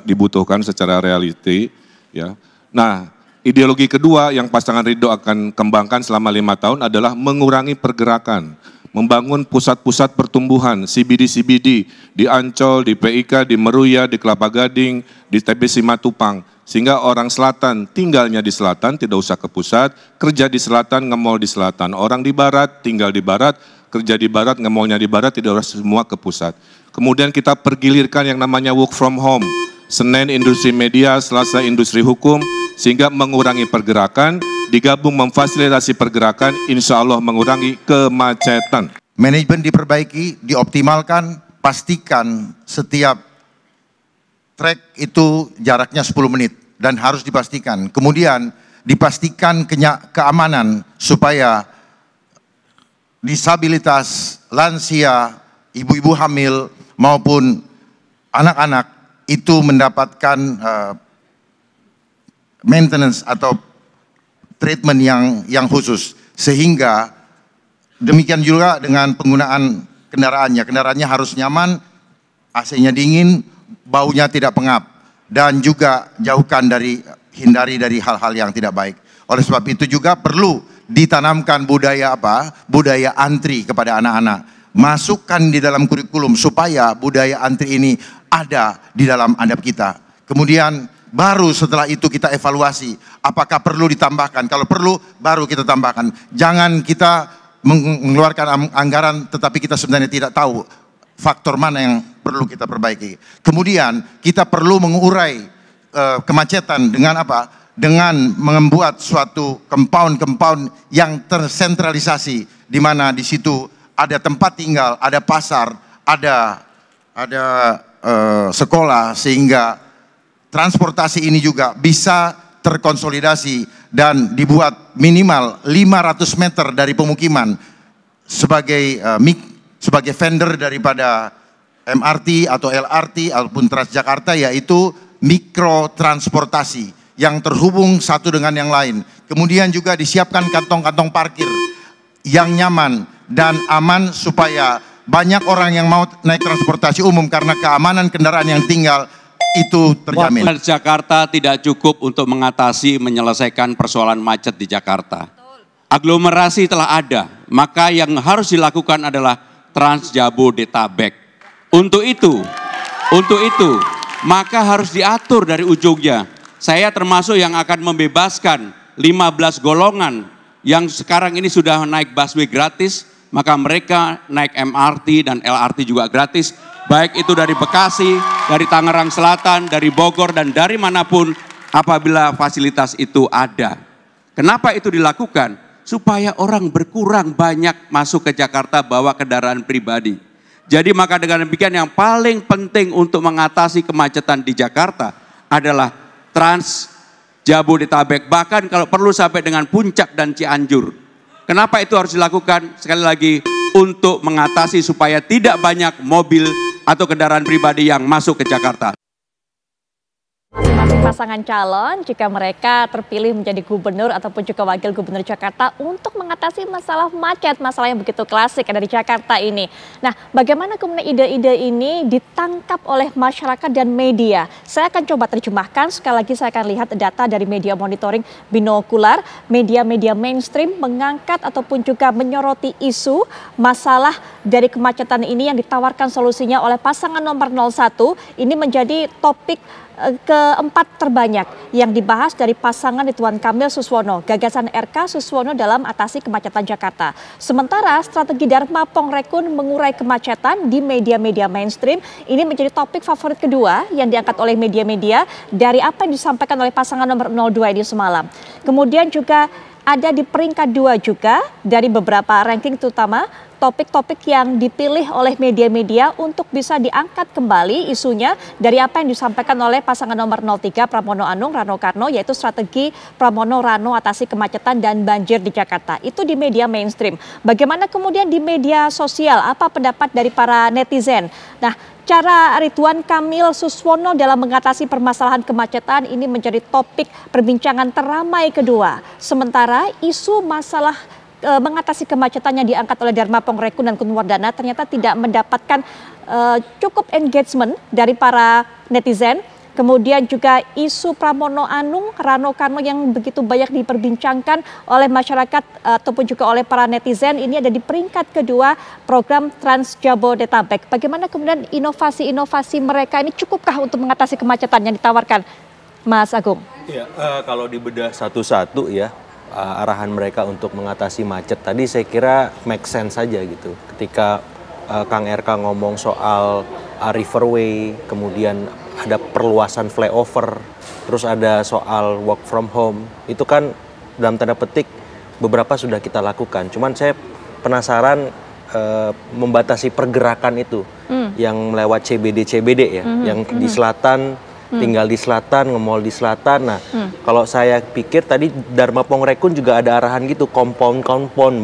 dibutuhkan secara reality. Ya. Nah, ideologi kedua yang pasangan Ridho akan kembangkan selama 5 tahun adalah mengurangi pergerakan. Membangun pusat-pusat pertumbuhan, CBD di Ancol, di PIK, di Meruya, di Kelapa Gading, di TBC Simatupang. Sehingga orang selatan tinggalnya di selatan, tidak usah ke pusat, kerja di selatan, nge-mall di selatan. Orang di barat, tinggal di barat, kerja di barat, nge-mallnya di barat, tidak harus semua ke pusat. Kemudian kita pergilirkan yang namanya work from home. Senin industri media, Selasa industri hukum, sehingga mengurangi pergerakan, digabung memfasilitasi pergerakan, insya Allah mengurangi kemacetan.
Manajemen diperbaiki, dioptimalkan, pastikan setiap trek itu jaraknya 10 menit dan harus dipastikan. Kemudian dipastikan keamanan supaya disabilitas, lansia, ibu-ibu hamil maupun anak-anak itu mendapatkan maintenance atau treatment yang khusus. Sehingga demikian juga dengan penggunaan kendaraannya harus nyaman, AC-nya dingin, baunya tidak pengap, dan juga hindari dari hal-hal yang tidak baik. Oleh sebab itu juga perlu ditanamkan budaya antri kepada anak-anak. masukkan di dalam kurikulum supaya budaya antri ini ada di dalam adab kita. Kemudian baru setelah itu kita evaluasi apakah perlu ditambahkan. Kalau perlu baru kita tambahkan. Jangan kita mengeluarkan anggaran tetapi kita sebenarnya tidak tahu faktor mana yang perlu kita perbaiki. Kemudian kita perlu mengurai kemacetan dengan apa? Dengan membuat suatu compound yang tersentralisasi, di mana di situ ada tempat tinggal, ada pasar, ada sekolah, sehingga transportasi ini juga bisa terkonsolidasi dan dibuat minimal 500 meter dari pemukiman sebagai vendor daripada MRT atau LRT ataupun Transjakarta, yaitu mikrotransportasi yang terhubung satu dengan yang lain. Kemudian juga disiapkan kantong-kantong parkir yang nyaman dan aman supaya banyak orang yang mau naik transportasi umum karena keamanan kendaraan yang tinggal itu terjamin.
Jakarta tidak cukup untuk menyelesaikan persoalan macet di Jakarta. Aglomerasi telah ada, maka yang harus dilakukan adalah Trans Jabodetabek. Untuk itu, maka harus diatur dari ujungnya. Saya termasuk yang akan membebaskan 15 golongan yang sekarang ini sudah naik busway gratis, maka mereka naik MRT dan LRT juga gratis, baik itu dari Bekasi, dari Tangerang Selatan, dari Bogor, dan dari manapun apabila fasilitas itu ada. Kenapa itu dilakukan? Supaya orang berkurang banyak masuk ke Jakarta bawa kendaraan pribadi. Jadi maka dengan demikian yang paling penting untuk mengatasi kemacetan di Jakarta adalah Trans Jabodetabek, bahkan kalau perlu sampai dengan Puncak dan Cianjur. Kenapa itu harus dilakukan? Sekali lagi, untuk mengatasi supaya tidak banyak mobil atau kendaraan pribadi yang masuk ke Jakarta.
Masing-masing pasangan calon jika mereka terpilih menjadi gubernur ataupun juga wakil gubernur Jakarta untuk mengatasi masalah macet, masalah yang begitu klasik ada di Jakarta ini. Nah, bagaimana kemudian ide-ide ini ditangkap oleh masyarakat dan media? Saya akan coba terjemahkan, sekali lagi saya akan lihat data dari media monitoring binokular. Media-media mainstream mengangkat ataupun juga menyoroti isu masalah dari kemacetan ini yang ditawarkan solusinya oleh pasangan nomor 01. Ini menjadi topik keempat terbanyak yang dibahas dari pasangan Ridwan Kamil Suswono, gagasan RK Suswono dalam atasi kemacetan Jakarta. Sementara strategi Dharma Pongrekun mengurai kemacetan di media-media mainstream ini menjadi topik favorit kedua yang diangkat oleh media-media dari apa yang disampaikan oleh pasangan nomor 02 ini semalam. Kemudian juga ada di peringkat 2 juga dari beberapa ranking, terutama topik-topik yang dipilih oleh media-media untuk bisa diangkat kembali isunya dari apa yang disampaikan oleh pasangan nomor 03 Pramono Anung Rano Karno, yaitu strategi Pramono Rano atasi kemacetan dan banjir di Jakarta. Itu di media mainstream. Bagaimana kemudian di media sosial? Apa pendapat dari para netizen? Nah, cara Ridwan Kamil Suswono dalam mengatasi permasalahan kemacetan ini menjadi topik perbincangan teramai kedua. Sementara isu masalah mengatasi kemacetan yang diangkat oleh Dharma Pongrekun dan Kun Wardana ternyata tidak mendapatkan cukup engagement dari para netizen. Kemudian juga isu Pramono Anung Rano Karno yang begitu banyak diperbincangkan oleh masyarakat ataupun juga oleh para netizen, ini ada di peringkat kedua program Trans Jabodetabek. Bagaimana kemudian inovasi-inovasi mereka ini cukupkah untuk mengatasi kemacetan yang ditawarkan, Mas Agung?
Ya, kalau dibedah satu-satu ya, arahan mereka untuk mengatasi macet tadi saya kira make sense saja gitu. Ketika Kang RK ngomong soal riverway, kemudian ada perluasan flyover, terus ada soal work from home, itu kan dalam tanda petik beberapa sudah kita lakukan. Cuman saya penasaran membatasi pergerakan itu yang lewat CBD ya, yang di selatan, tinggal di selatan, nge-mall di selatan. Nah, kalau saya pikir tadi Dharma Pongrekun juga ada arahan gitu, compound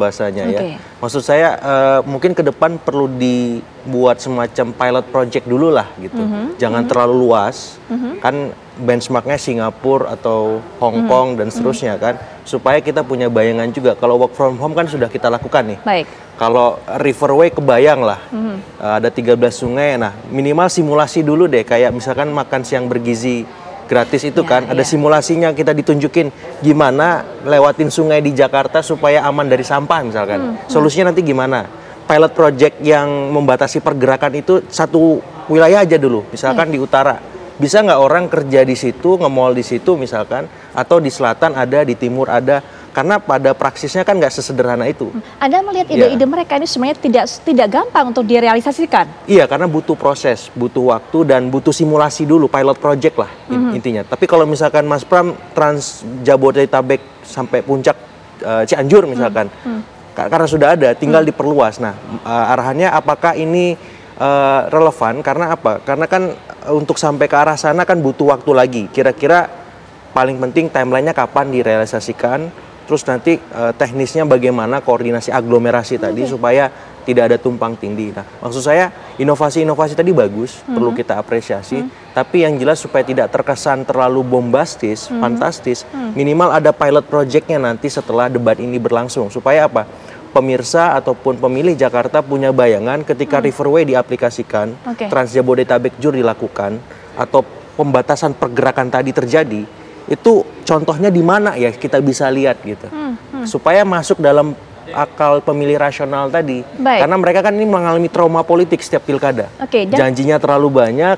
bahasanya ya. Maksud saya mungkin ke depan perlu dibuat semacam pilot project dulu lah gitu. Jangan terlalu luas, kan benchmarknya Singapura atau Hong Kong dan seterusnya kan. Supaya kita punya bayangan juga, kalau work from home kan sudah kita lakukan nih.
Baik.
Kalau riverway kebayang lah, ada 13 sungai, nah minimal simulasi dulu deh, kayak misalkan makan siang bergizi gratis itu kan, ada simulasinya, kita ditunjukin gimana lewatin sungai di Jakarta supaya aman dari sampah misalkan. Solusinya nanti gimana? pilot project yang membatasi pergerakan itu satu wilayah aja dulu, misalkan di utara. Bisa nggak orang kerja di situ, nge-mall di situ misalkan, atau di selatan ada, di timur ada, karena pada praksisnya kan nggak sesederhana itu.
Anda melihat ide-ide mereka ini sebenarnya tidak gampang untuk direalisasikan?
Iya, karena butuh proses, butuh waktu, dan butuh simulasi dulu, pilot project lah intinya. Tapi kalau misalkan Mas Pram, Trans Jabodetabek sampai puncak Cianjur misalkan, karena sudah ada, tinggal diperluas. Nah, arahannya apakah ini relevan? Karena apa? Karena kan untuk sampai ke arah sana kan butuh waktu lagi. Kira-kira paling penting timelinenya kapan direalisasikan, terus nanti teknisnya bagaimana koordinasi aglomerasi tadi supaya tidak ada tumpang tindih. Nah, maksud saya inovasi-inovasi tadi bagus, perlu kita apresiasi, tapi yang jelas supaya tidak terkesan terlalu bombastis, fantastis, minimal ada pilot projectnya nanti setelah debat ini berlangsung. Supaya apa? Pemirsa ataupun pemilih Jakarta punya bayangan ketika Riverway diaplikasikan, Trans Jabodetabek Jur dilakukan, atau pembatasan pergerakan tadi terjadi, itu contohnya di mana ya kita bisa lihat gitu. Supaya masuk dalam akal pemilih rasional tadi. Karena mereka kan ini mengalami trauma politik setiap pilkada. Janjinya terlalu banyak,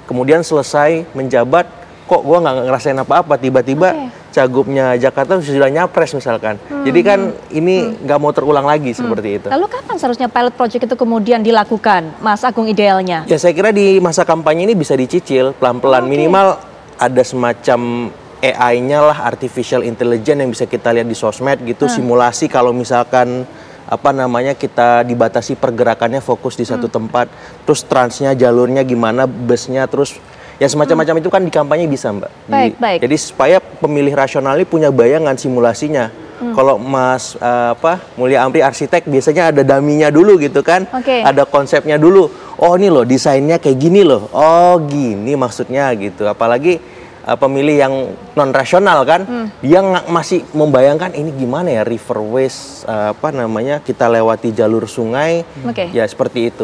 kemudian selesai menjabat, kok gue nggak ngerasain apa-apa, tiba-tiba cagupnya Jakarta sudah nyapres misalkan. Jadi kan ini nggak mau terulang lagi seperti itu.
Lalu kapan seharusnya pilot project itu kemudian dilakukan, Mas Agung, idealnya?
Ya saya kira di masa kampanye ini bisa dicicil pelan-pelan, minimal ada semacam AI-nya lah, artificial intelligence yang bisa kita lihat di sosmed gitu, simulasi kalau misalkan apa namanya kita dibatasi pergerakannya fokus di satu tempat, terus transnya, jalurnya gimana, busnya, terus ya semacam-macam itu kan di kampanye bisa, Mbak. Jadi supaya pemilih rasional ini punya bayangan simulasinya. Kalau Mas Mulya Amri arsitek biasanya ada daminya dulu gitu kan, ada konsepnya dulu. Oh ini loh desainnya kayak gini loh. Oh gini maksudnya gitu. Apalagi pemilih yang non rasional kan, dia masih membayangkan ini gimana ya riverways kita lewati jalur sungai, ya seperti itu.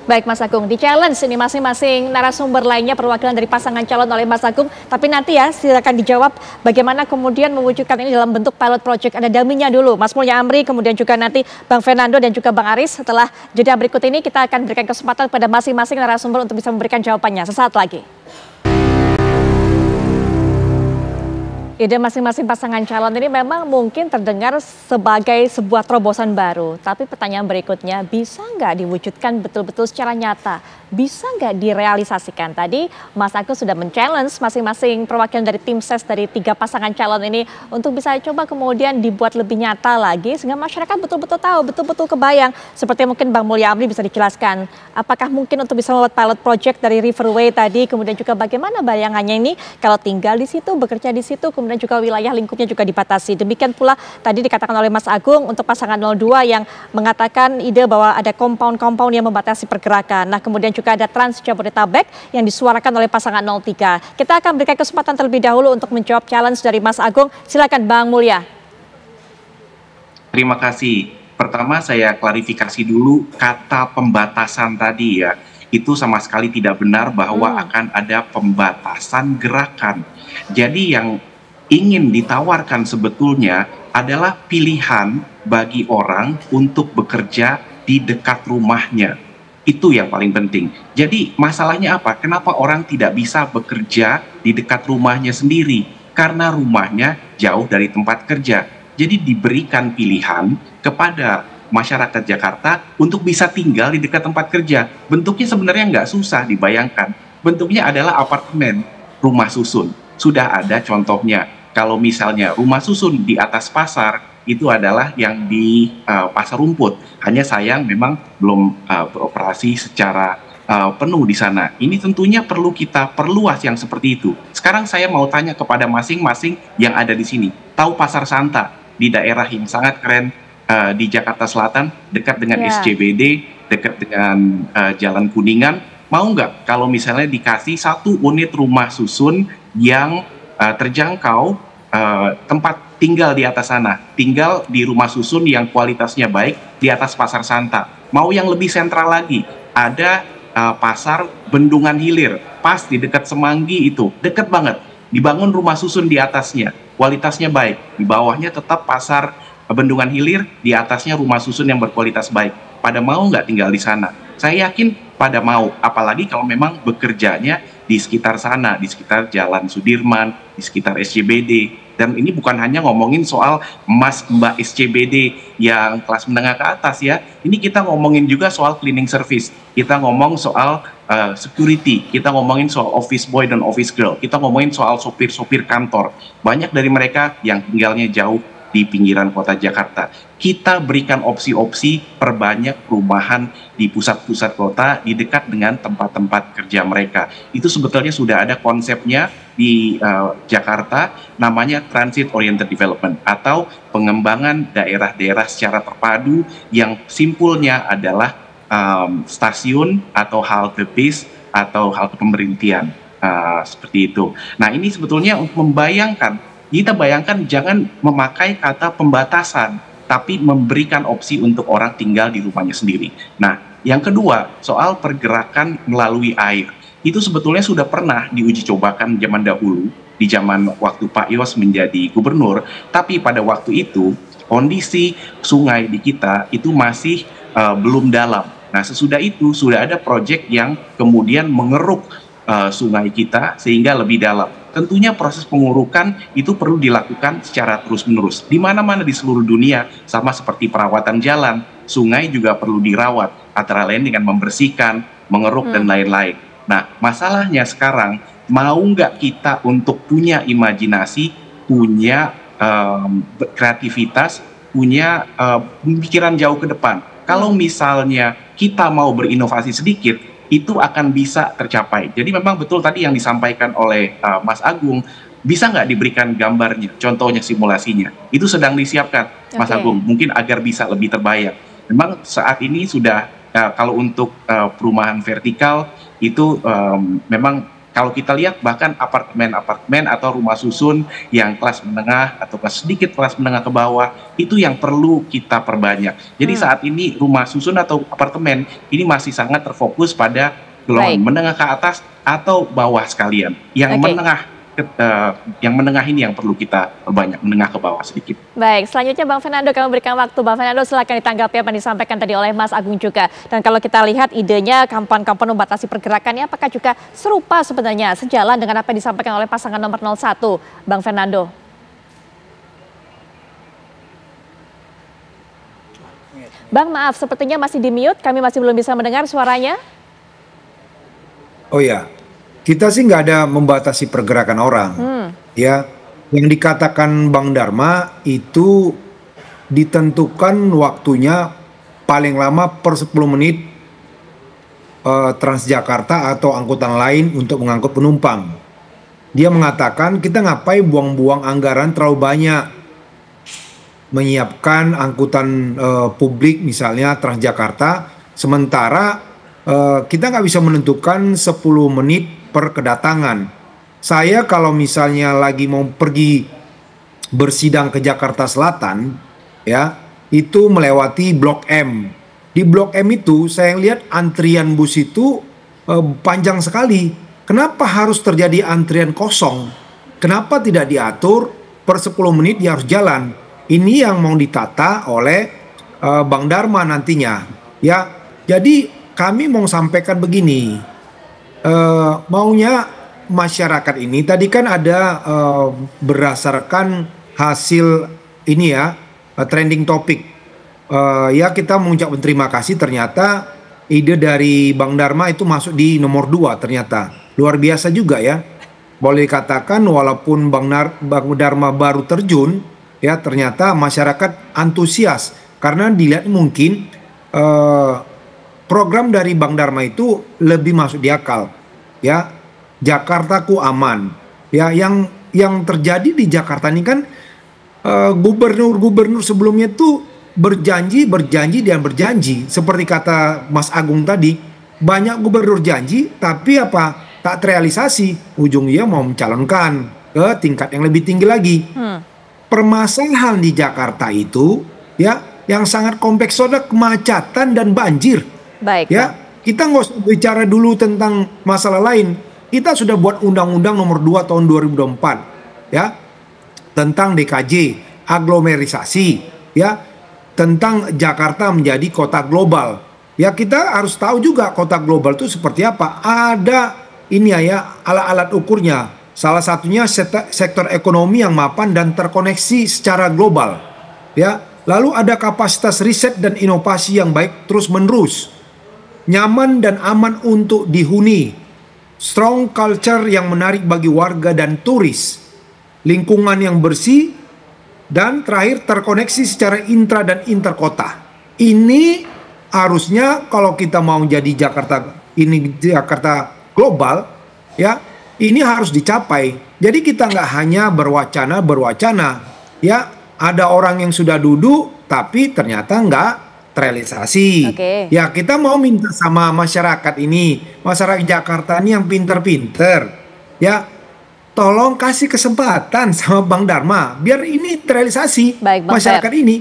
Baik Mas Agung, di challenge ini masing-masing narasumber lainnya perwakilan dari pasangan calon oleh Mas Agung. Tapi nanti ya silakan dijawab bagaimana kemudian mewujudkan ini dalam bentuk pilot project. Ada daminya dulu, Mas Mulya Amri, kemudian juga nanti Bang Fernando dan juga Bang Aris. Setelah jeda berikut ini kita akan berikan kesempatan pada masing-masing narasumber untuk bisa memberikan jawabannya sesaat lagi. Ide masing-masing pasangan calon ini memang mungkin terdengar sebagai sebuah terobosan baru. Tapi pertanyaan berikutnya, bisa nggak diwujudkan betul-betul secara nyata? Bisa nggak direalisasikan? Tadi Mas Agung sudah men-challenge masing-masing perwakilan dari tim ses dari 3 pasangan calon ini untuk bisa coba kemudian dibuat lebih nyata lagi sehingga masyarakat betul-betul tahu, betul-betul kebayang. Seperti mungkin Bang Mulya Amri bisa dijelaskan, apakah mungkin untuk bisa membuat pilot project dari Riverway tadi, kemudian juga bagaimana bayangannya ini kalau tinggal di situ, bekerja di situ, kemudian juga wilayah lingkupnya juga dibatasi. Demikian pula tadi dikatakan oleh Mas Agung untuk pasangan 02 yang mengatakan ide bahwa ada compound-compound yang membatasi pergerakan. Nah kemudian juga ada Trans Jabodetabek yang disuarakan oleh pasangan 03. Kita akan berikan kesempatan terlebih dahulu untuk menjawab challenge dari Mas Agung. Silakan Bang Mulya.
Terima kasih. Pertama saya klarifikasi dulu kata pembatasan tadi ya. Itu sama sekali tidak benar bahwa akan ada pembatasan gerakan. Jadi yang ingin ditawarkan sebetulnya adalah pilihan bagi orang untuk bekerja di dekat rumahnya. Itu yang paling penting. Jadi masalahnya apa? Kenapa orang tidak bisa bekerja di dekat rumahnya sendiri? Karena rumahnya jauh dari tempat kerja. Jadi diberikan pilihan kepada masyarakat Jakarta untuk bisa tinggal di dekat tempat kerja. Bentuknya sebenarnya nggak susah dibayangkan. Bentuknya adalah apartemen, rumah susun. Sudah ada contohnya. Kalau misalnya rumah susun di atas pasar, itu adalah yang di Pasar Rumput. Hanya sayang memang belum beroperasi secara penuh di sana. Ini tentunya perlu kita perluas yang seperti itu. Sekarang saya mau tanya kepada masing-masing yang ada di sini. Tahu Pasar Santa di daerah yang sangat keren di Jakarta Selatan, dekat dengan SCBD, dekat dengan Jalan Kuningan. Mau nggak kalau misalnya dikasih 1 unit rumah susun yang terjangkau, tempat tinggal di atas sana, tinggal di rumah susun yang kualitasnya baik di atas Pasar Santa. Mau yang lebih sentral lagi, ada Pasar Bendungan Hilir, pas di dekat Semanggi itu, dekat banget. Dibangun rumah susun di atasnya, kualitasnya baik. Di bawahnya tetap Pasar Bendungan Hilir, di atasnya rumah susun yang berkualitas baik. Pada mau nggak tinggal di sana? Saya yakin pada mau, apalagi kalau memang bekerjanya di sekitar sana, di sekitar Jalan Sudirman, di sekitar SCBD. Dan ini bukan hanya ngomongin soal Mas Mbak SCBD yang kelas menengah ke atas ya. Ini kita ngomongin juga soal cleaning service. Kita ngomong soal security, kita ngomongin soal office boy dan office girl. Kita ngomongin soal sopir-sopir kantor. Banyak dari mereka yang tinggalnya jauh di pinggiran kota Jakarta. Kita berikan opsi-opsi perbanyak perumahan di pusat-pusat kota di dekat dengan tempat-tempat kerja mereka. Itu sebetulnya sudah ada konsepnya di Jakarta, namanya Transit Oriented Development atau pengembangan daerah-daerah secara terpadu yang simpulnya adalah stasiun atau halte bis atau halte pemberhentian seperti itu. Nah ini sebetulnya untuk membayangkan, kita bayangkan jangan memakai kata pembatasan, tapi memberikan opsi untuk orang tinggal di rumahnya sendiri. Nah, yang kedua, soal pergerakan melalui air. Itu sebetulnya sudah pernah diuji cobakan zaman dahulu, di zaman waktu Pak Yos menjadi gubernur, tapi pada waktu itu, kondisi sungai di kita itu masih belum dalam. Nah, sesudah itu, sudah ada proyek yang kemudian mengeruk sungai kita sehingga lebih dalam. Tentunya proses pengurukan itu perlu dilakukan secara terus-menerus. Di mana-mana di seluruh dunia, sama seperti perawatan jalan, sungai juga perlu dirawat, antara lain dengan membersihkan, mengeruk, dan lain-lain. Nah, masalahnya sekarang, mau nggak kita untuk punya imajinasi, punya kreativitas, punya pemikiran jauh ke depan. Kalau misalnya kita mau berinovasi sedikit, itu akan bisa tercapai. Jadi memang betul tadi yang disampaikan oleh Mas Agung, bisa nggak diberikan gambarnya, contohnya simulasinya. Itu sedang disiapkan, Mas Agung, mungkin agar bisa lebih terbayang. Memang saat ini sudah, kalau untuk perumahan vertikal, itu memang kalau kita lihat bahkan apartemen-apartemen atau rumah susun yang kelas menengah atau sedikit kelas menengah ke bawah, itu yang perlu kita perbanyak. Jadi saat ini rumah susun atau apartemen ini masih sangat terfokus pada golongan menengah ke atas atau bawah sekalian. Yang menengah ini yang perlu kita perbanyak, menengah ke bawah sedikit.
Baik, selanjutnya Bang Fernando, kami berikan waktu. Bang Fernando, silakan ditanggapi apa yang disampaikan tadi oleh Mas Agung juga. Dan kalau kita lihat idenya kampanye membatasi pergerakannya, apakah juga serupa sebenarnya, sejalan dengan apa yang disampaikan oleh pasangan nomor 01, Bang Fernando? Bang, maaf, sepertinya masih di-mute, kami masih belum bisa mendengar suaranya.
Oh ya, kita sih nggak ada membatasi pergerakan orang, ya. Yang dikatakan Bang Dharma itu ditentukan waktunya paling lama per 10 menit Transjakarta atau angkutan lain untuk mengangkut penumpang. Dia mengatakan kita ngapain buang-buang anggaran terlalu banyak menyiapkan angkutan publik misalnya Transjakarta, sementara kita nggak bisa menentukan 10 menit per kedatangan. Saya kalau misalnya lagi mau pergi bersidang ke Jakarta Selatan, ya, itu melewati Blok M. Di Blok M itu saya lihat antrian bus itu panjang sekali. Kenapa harus terjadi antrian kosong? Kenapa tidak diatur per 10 menit dia harus jalan? Ini yang mau ditata oleh Bang Dharma nantinya. Ya, jadi kami mau sampaikan begini. Maunya masyarakat ini tadi kan ada berdasarkan hasil ini ya, trending topik. Ya kita mengucapkan terima kasih, ternyata ide dari Bang Dharma itu masuk di nomor 2 ternyata. Luar biasa juga ya. Boleh dikatakan walaupun Bang Dharma baru terjun, ya ternyata masyarakat antusias karena dilihat mungkin program dari Bang Dharma itu lebih masuk di akal, ya. Jakartaku aman, ya. Yang terjadi di Jakarta ini kan gubernur sebelumnya itu berjanji dan berjanji. Seperti kata Mas Agung tadi, banyak gubernur janji tapi apa tak terrealisasi. Ujungnya mau mencalonkan ke tingkat yang lebih tinggi lagi. Permasalahan di Jakarta itu, ya, yang sangat kompleks adalah kemacetan dan banjir.
Baik.
Ya, kita nggak usah bicara dulu tentang masalah lain. Kita sudah buat Undang-Undang Nomor 2 tahun 2024, ya, tentang DKJ, aglomerisasi, ya tentang Jakarta menjadi kota global. Ya kita harus tahu juga kota global itu seperti apa. Ada ini ya alat-alat ukurnya. Salah satunya sektor ekonomi yang mapan dan terkoneksi secara global. Ya, lalu ada kapasitas riset dan inovasi yang baik terus-menerus. Nyaman dan aman untuk dihuni. Strong culture yang menarik bagi warga dan turis. Lingkungan yang bersih dan terakhir terkoneksi secara intra dan interkota. Ini harusnya kalau kita mau jadi Jakarta global, ya ini harus dicapai. Jadi kita nggak hanya berwacana, ya ada orang yang sudah duduk tapi ternyata nggak terrealisasi. Ya kita mau minta sama masyarakat ini, masyarakat Jakarta ini yang pinter-pinter, ya tolong kasih kesempatan sama Bang Dharma biar ini terrealisasi.
Baik, Bang
masyarakat
Fer.
ini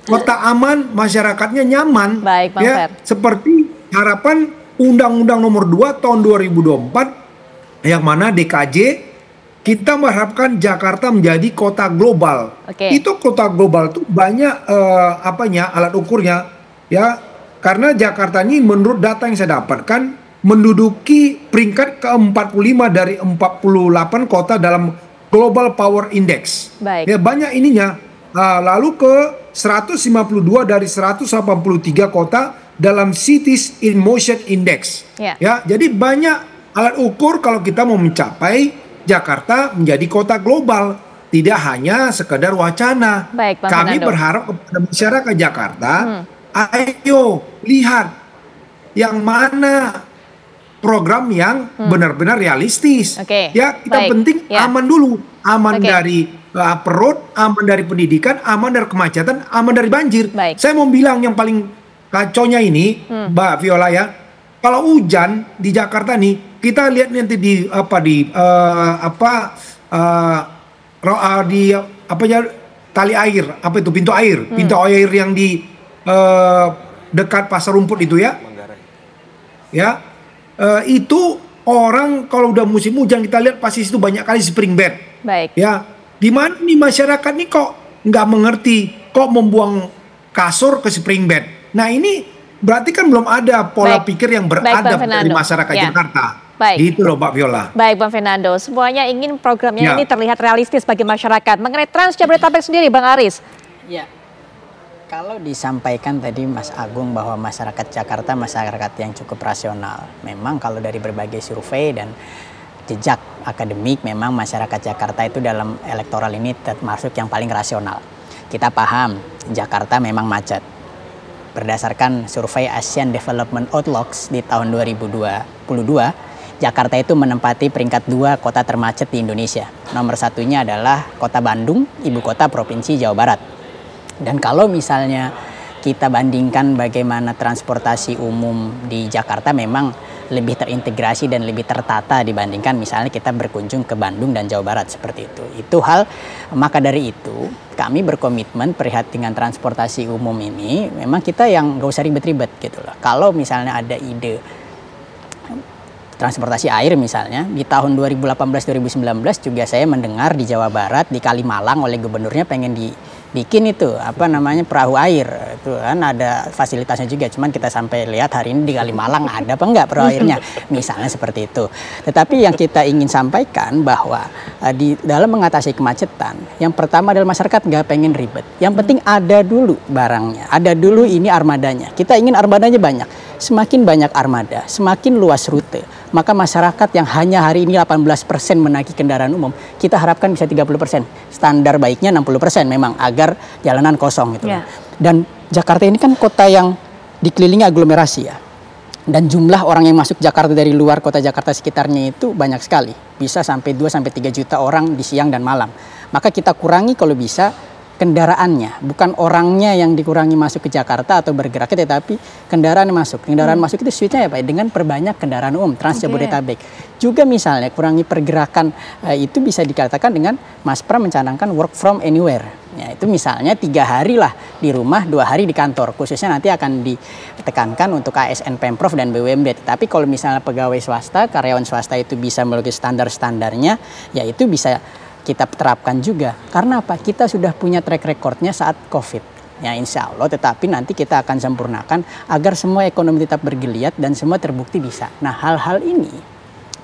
kota aman, masyarakatnya nyaman.
Baik, Bang
ya
Fer.
seperti harapan Undang-Undang Nomor 2 tahun 2024 yang mana DKJ kita mengharapkan Jakarta menjadi kota global. Itu kota global tuh banyak alat ukurnya ya, karena Jakarta ini menurut data yang saya dapatkan menduduki peringkat ke-45 dari 48 kota dalam Global Power Index.
Baik.
Ya banyak ininya. Lalu ke 152 dari 183 kota dalam Cities in Motion Index. Ya, jadi banyak alat ukur kalau kita mau mencapai Jakarta menjadi kota global, tidak hanya sekedar wacana.
Baik, Bang
Kami
Fernando.
berharap kepada masyarakat Jakarta, ayo lihat yang mana program yang benar-benar realistis. Ya, kita
baik.
penting aman dulu, aman dari perut, aman dari pendidikan, aman dari kemacetan, aman dari banjir. Saya mau bilang yang paling kacaunya ini, Mbak Viola ya, kalau hujan di Jakarta nih, kita lihat nanti di tali air, apa itu pintu air yang di dekat Pasar Rumput itu ya, itu orang kalau udah musim hujan kita lihat pasti itu banyak kali spring bed.
Baik.
Ya, di mana nih masyarakat nih kok nggak mengerti, kok membuang kasur ke spring bed. Nah ini berarti kan belum ada pola pikir yang beradab dari masyarakat Jakarta. Gitu loh Mbak Viola.
Baik Bang Fernando, semuanya ingin programnya ini terlihat realistis bagi masyarakat. Mengenai Trans Jabodetabek sendiri Bang Aris.
Ya, kalau disampaikan tadi Mas Agung bahwa masyarakat Jakarta masyarakat yang cukup rasional. Memang kalau dari berbagai survei dan jejak akademik memang masyarakat Jakarta itu dalam elektoral ini termasuk yang paling rasional. Kita paham Jakarta memang macet. Berdasarkan survei Asian Development Outlooks di tahun 2022, Jakarta itu menempati peringkat 2 kota termacet di Indonesia. Nomor satunya adalah kota Bandung, ibu kota Provinsi Jawa Barat. Dan kalau misalnya kita bandingkan bagaimana transportasi umum di Jakarta memang lebih terintegrasi dan lebih tertata dibandingkan misalnya kita berkunjung ke Bandung dan Jawa Barat seperti itu. Itu hal, maka dari itu kami berkomitmen perhatian transportasi umum ini memang kita yang gak usah ribet-ribet gitu loh. Kalau misalnya ada ide transportasi air misalnya, di tahun 2018-2019 juga saya mendengar di Jawa Barat, di Kalimalang oleh gubernurnya pengen dibikin itu, perahu air. Itu kan ada fasilitasnya juga, cuman kita sampai lihat hari ini di Kalimalang ada apa enggak perahu airnya, misalnya seperti itu. Tetapi yang kita ingin sampaikan bahwa di dalam mengatasi kemacetan, yang pertama adalah masyarakat nggak pengen ribet. Yang penting ada dulu barangnya, ada dulu ini armadanya. Kita ingin armadanya banyak. Semakin banyak armada, semakin luas rute, maka masyarakat yang hanya hari ini 18% menaiki kendaraan umum, kita harapkan bisa 30%. Standar baiknya 60% memang agar jalanan kosong gitu. Dan Jakarta ini kan kota yang dikelilingi aglomerasi ya. Dan jumlah orang yang masuk Jakarta dari luar kota Jakarta sekitarnya itu banyak sekali. Bisa sampai 2-3 juta orang di siang dan malam. Maka kita kurangi kalau bisa kendaraannya, bukan orangnya yang dikurangi masuk ke Jakarta atau bergerak, tetapi kendaraan masuk. Kendaraan masuk itu switchnya apa? Dengan perbanyak kendaraan umum Trans Jabodetabek. Juga misalnya kurangi pergerakan itu bisa dikatakan dengan Mas Pram mencanangkan work from anywhere. Ya, itu misalnya 3 hari lah di rumah, 2 hari di kantor. Khususnya nanti akan ditekankan untuk ASN Pemprov dan BUMD. Tapi kalau misalnya pegawai swasta, karyawan swasta itu bisa melalui standar-standarnya, ya itu bisa kita terapkan juga. Karena apa? Kita sudah punya track recordnya saat COVID. Ya insya Allah, tetapi nanti kita akan sempurnakan agar semua ekonomi tetap bergeliat dan semua terbukti bisa. Nah, hal-hal ini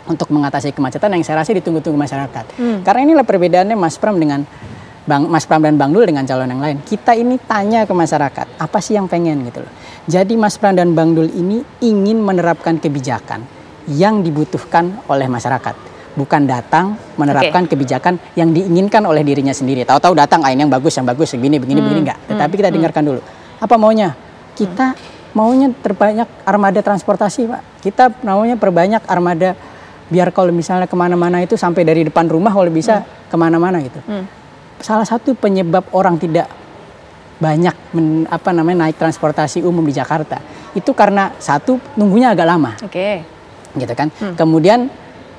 untuk mengatasi kemacetan yang saya rasa ditunggu-tunggu masyarakat. Karena inilah perbedaannya Mas Pram dan Bang Dul dengan calon yang lain. Kita ini tanya ke masyarakat, apa sih yang pengen gitu loh. Jadi Mas Pram dan Bang Dul ini ingin menerapkan kebijakan yang dibutuhkan oleh masyarakat. Bukan datang menerapkan kebijakan yang diinginkan oleh dirinya sendiri. Tahu-tahu datang, ini yang bagus, begini enggak. Tetapi kita dengarkan dulu. Apa maunya? Kita maunya terbanyak armada transportasi, Pak. Kita maunya perbanyak armada biar kalau misalnya kemana-mana itu sampai dari depan rumah kalau bisa kemana-mana gitu. Salah satu penyebab orang tidak banyak naik transportasi umum di Jakarta itu karena satu nunggunya agak lama. Gitu kan. Kemudian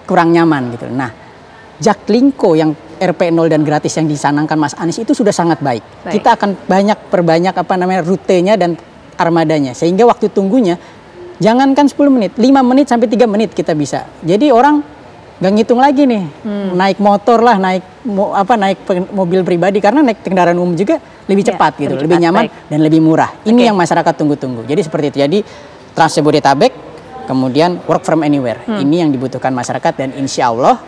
kurang nyaman gitu. Nah, Jaklingko yang RP0 dan gratis yang disanangkan Mas Anies itu sudah sangat baik. Kita akan perbanyak rutenya dan armadanya sehingga waktu tunggunya jangankan 10 menit, 5 menit sampai 3 menit kita bisa. Jadi orang nggak ngitung lagi nih, naik motor lah, naik mobil pribadi karena naik kendaraan umum juga lebih cepat gitu, lebih nyaman dan lebih murah. Ini yang masyarakat tunggu-tunggu. Jadi seperti itu. Jadi Trans Jabodetabek kemudian work from anywhere. Ini yang dibutuhkan masyarakat dan insya Allah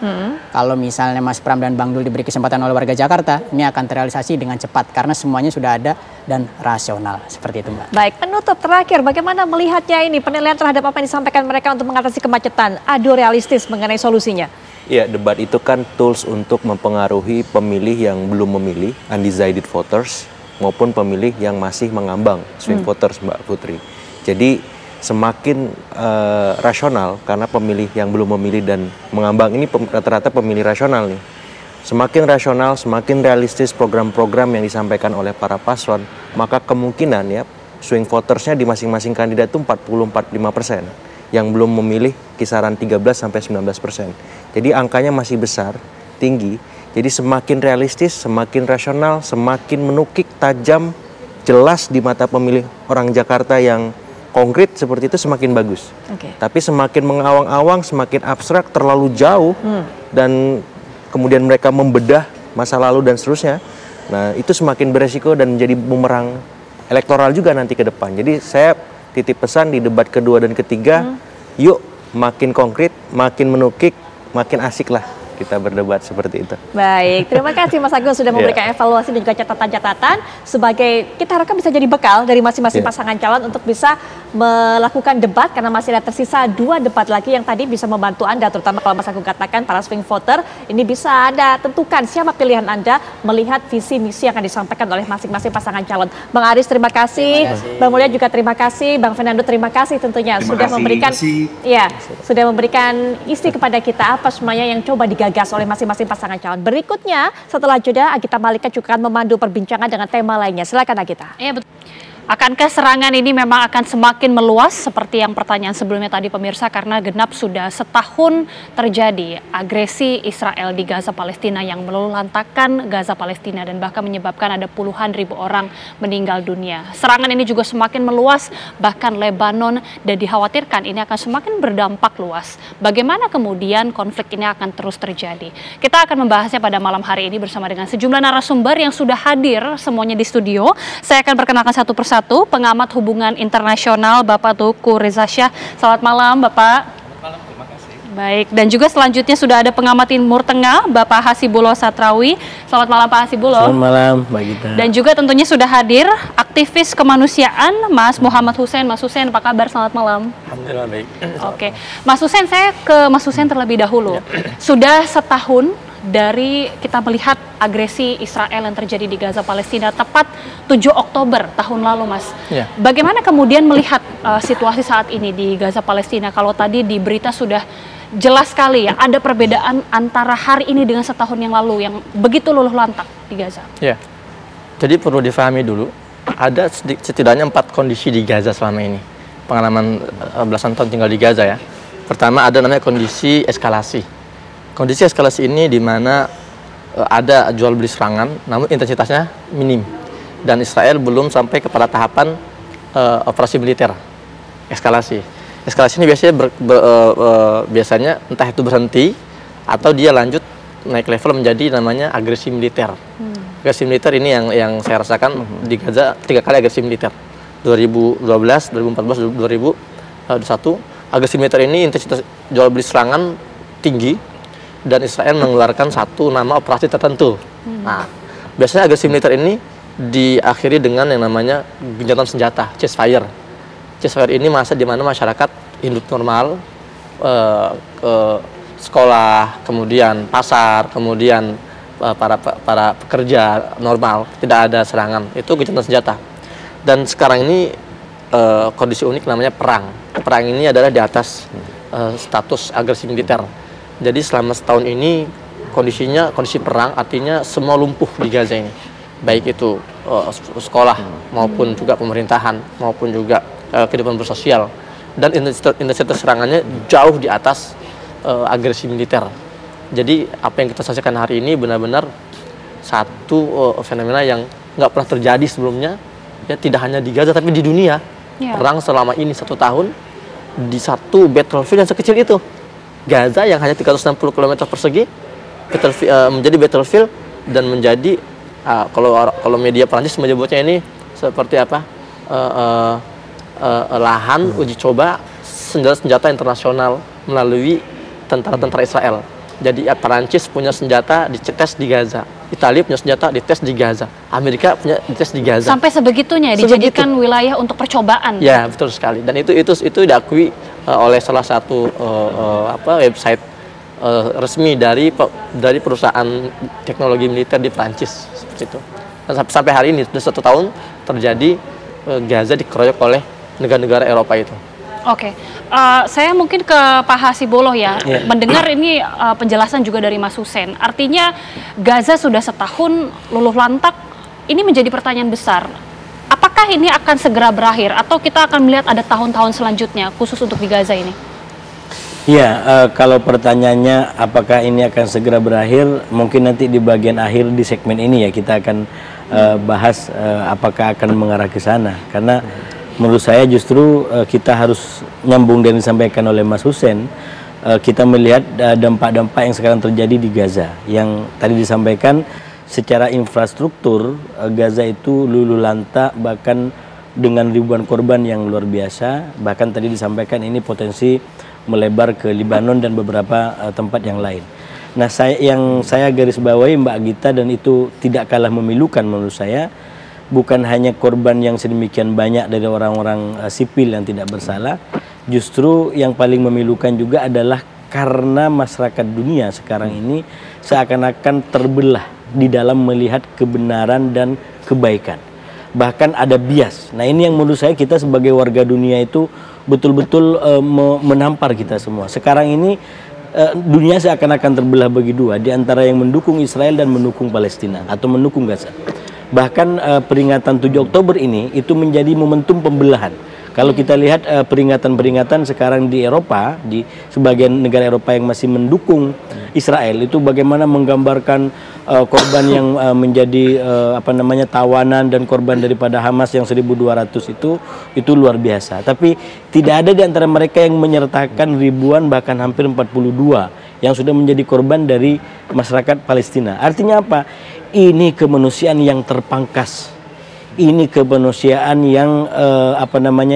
kalau misalnya Mas Pram dan Bang Dul diberi kesempatan oleh warga Jakarta, ini akan terrealisasi dengan cepat karena semuanya sudah ada dan rasional. Seperti itu Mbak.
Baik, penutup terakhir bagaimana melihatnya ini penilaian terhadap apa yang disampaikan mereka untuk mengatasi kemacetan? Adu realistis mengenai solusinya.
Ya, debat itu kan tools untuk mempengaruhi pemilih yang belum memilih, undecided voters, maupun pemilih yang masih mengambang, swing voters Mbak Putri. Jadi semakin rasional karena pemilih yang belum memilih dan mengambang ini rata-rata pemilih rasional nih. Semakin rasional, semakin realistis program-program yang disampaikan oleh para paslon, maka kemungkinan ya swing votersnya di masing-masing kandidat itu 40-45%. Yang belum memilih kisaran 13-19%. Jadi angkanya masih besar, tinggi. Jadi semakin realistis, semakin rasional, semakin menukik, tajam, jelas di mata pemilih orang Jakarta yang konkret seperti itu semakin bagus. Tapi semakin mengawang-awang, semakin abstrak, terlalu jauh, dan kemudian mereka membedah masa lalu dan seterusnya. Nah, itu semakin beresiko dan menjadi bumerang elektoral juga nanti ke depan. Jadi saya titip pesan di debat kedua dan ketiga, yuk makin konkret, makin menukik, makin asik lah kita berdebat seperti itu.
Baik, terima kasih Mas Agung sudah memberikan evaluasi dan juga catatan-catatan sebagai kita harapkan bisa jadi bekal dari masing-masing pasangan calon untuk bisa melakukan debat karena masih ada tersisa 2 debat lagi yang tadi bisa membantu Anda, terutama kalau Mas Agung katakan para swing voter ini bisa Anda tentukan siapa pilihan Anda melihat visi misi yang akan disampaikan oleh masing-masing pasangan calon. Bang Aris terima kasih, Bang Mulya juga terima kasih, Bang Fernando terima kasih tentunya sudah memberikan isi kepada kita apa semuanya yang coba digagas oleh masing-masing pasangan calon. Berikutnya setelah jeda Agita Malika juga akan memandu perbincangan dengan tema lainnya. Silakan Agita. Iya betul. Akankah serangan ini memang akan semakin meluas seperti yang pertanyaan sebelumnya tadi pemirsa, karena genap sudah setahun terjadi agresi Israel di Gaza Palestina yang meluluhlantakkan Gaza Palestina dan bahkan menyebabkan ada puluhan ribu orang meninggal dunia. Serangan ini juga semakin meluas bahkan Lebanon dan dikhawatirkan ini akan semakin berdampak luas. Bagaimana kemudian konflik ini akan terus terjadi? Kita akan membahasnya pada malam hari ini bersama dengan sejumlah narasumber yang sudah hadir semuanya di studio. Saya akan perkenalkan satu persatu. Pengamat hubungan internasional Bapak Tuku Reza Shah. Selamat malam Bapak.
Selamat malam, terima kasih.
Baik, dan juga selanjutnya sudah ada pengamat Timur Tengah Bapak Hasibullah Satrawi. Selamat malam Pak Hasibullah.
Selamat malam Mbak Gita.
Dan juga tentunya sudah hadir aktivis kemanusiaan Mas Muhammad Hussein. Mas Hussein apa kabar? Selamat malam.
Alhamdulillah baik.
Oke, Mas Hussein, saya ke Mas Hussein terlebih dahulu. Sudah setahun dari kita melihat agresi Israel yang terjadi di Gaza Palestina tepat 7 Oktober tahun lalu Mas. Bagaimana kemudian melihat situasi saat ini di Gaza Palestina? Kalau tadi di berita sudah jelas sekali ya ada perbedaan antara hari ini dengan setahun yang lalu yang begitu luluh lantak di Gaza.
Ya, jadi perlu difahami dulu ada setidaknya 4 kondisi di Gaza selama ini. Pengalaman belasan tahun tinggal di Gaza ya. Pertama ada namanya kondisi eskalasi. Kondisi eskalasi ini di mana ada jual beli serangan, namun intensitasnya minim. Dan Israel belum sampai kepada tahapan operasi militer, eskalasi. Eskalasi ini biasanya biasanya entah itu berhenti atau dia lanjut naik level menjadi namanya agresi militer. Agresi militer ini yang saya rasakan di Gaza 3 kali agresi militer. 2012, 2014, 2021. Agresi militer ini intensitas jual beli serangan tinggi dan Israel mengeluarkan satu nama operasi tertentu. Nah, biasanya agresi militer ini diakhiri dengan yang namanya gencatan senjata, ceasefire. Ceasefire ini masa di mana masyarakat hidup normal, sekolah, kemudian pasar, kemudian para pekerja normal, tidak ada serangan. Itu gencatan senjata. Dan sekarang ini kondisi unik namanya perang. Perang ini adalah di atas status agresi militer. Jadi selama setahun ini kondisinya kondisi perang, artinya semua lumpuh di Gaza ini. Baik itu sekolah maupun juga pemerintahan maupun juga kehidupan bersosial. Dan intensitas serangannya jauh di atas agresi militer. Jadi apa yang kita saksikan hari ini benar-benar satu fenomena yang nggak pernah terjadi sebelumnya, ya tidak hanya di Gaza tapi di dunia. Perang selama ini 1 tahun di satu battlefield yang sekecil itu. Gaza yang hanya 360 km persegi menjadi battlefield dan menjadi kalau media Prancis menyebutnya ini seperti apa, lahan uji coba senjata internasional melalui tentara-tentara Israel. Jadi Prancis punya senjata dites di Gaza, Italia punya senjata dites di Gaza, Amerika punya dites di Gaza.
Sampai sebegitunya ya, dijadikan wilayah untuk percobaan.
Ya, betul sekali. Dan itu diakui oleh salah satu website resmi dari perusahaan teknologi militer di Prancis seperti itu. Dan sampai hari ini sudah 1 tahun terjadi Gaza dikeroyok oleh negara-negara Eropa itu.
Oke, saya mungkin ke Pak Hasibullah ya, mendengar ini penjelasan juga dari Mas Hussein. Artinya Gaza sudah setahun luluh lantak, ini menjadi pertanyaan besar. Apakah ini akan segera berakhir atau kita akan melihat ada tahun-tahun selanjutnya khusus untuk di Gaza ini?
Ya, kalau pertanyaannya apakah ini akan segera berakhir, mungkin nanti di bagian akhir di segmen ini ya kita akan bahas apakah akan mengarah ke sana. Karena menurut saya justru kita harus nyambung dari disampaikan oleh Mas Hussein, kita melihat dampak-dampak yang sekarang terjadi di Gaza. Yang tadi disampaikan secara infrastruktur, Gaza itu luluh lantak bahkan dengan ribuan korban yang luar biasa. Bahkan tadi disampaikan ini potensi melebar ke Libanon dan beberapa tempat yang lain. Nah, yang saya garis bawahi Mbak Gita, dan itu tidak kalah memilukan menurut saya, bukan hanya korban yang sedemikian banyak dari orang-orang sipil yang tidak bersalah, justru yang paling memilukan juga adalah karena masyarakat dunia sekarang ini seakan-akan terbelah di dalam melihat kebenaran dan kebaikan. Bahkan ada bias. Nah, ini yang menurut saya kita sebagai warga dunia itu betul-betul menampar kita semua. Sekarang ini dunia seakan-akan terbelah bagi dua, di antara yang mendukung Israel dan mendukung Palestina atau mendukung Gaza. Bahkan peringatan 7 Oktober ini itu menjadi momentum pembelahan. Kalau kita lihat peringatan-peringatan sekarang di Eropa, di sebagian negara Eropa yang masih mendukung Israel, itu bagaimana menggambarkan korban yang menjadi tawanan dan korban daripada Hamas yang 1.200 itu luar biasa. Tapi tidak ada di antara mereka yang menyertakan ribuan bahkan hampir 42 yang sudah menjadi korban dari masyarakat Palestina. Artinya apa? Ini kemanusiaan yang terpangkas. Ini kemanusiaan yang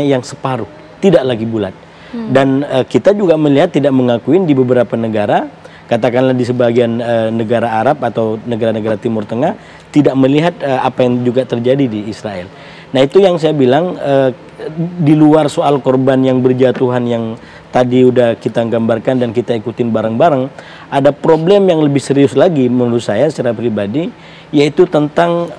yang separuh, tidak lagi bulat. Dan kita juga melihat tidak mengakuin di beberapa negara, katakanlah di sebagian negara Arab atau negara-negara Timur Tengah, tidak melihat apa yang juga terjadi di Israel. Nah, itu yang saya bilang, di luar soal korban yang berjatuhan yang tadi udah kita gambarkan dan kita ikutin bareng-bareng, ada problem yang lebih serius lagi menurut saya secara pribadi, yaitu tentang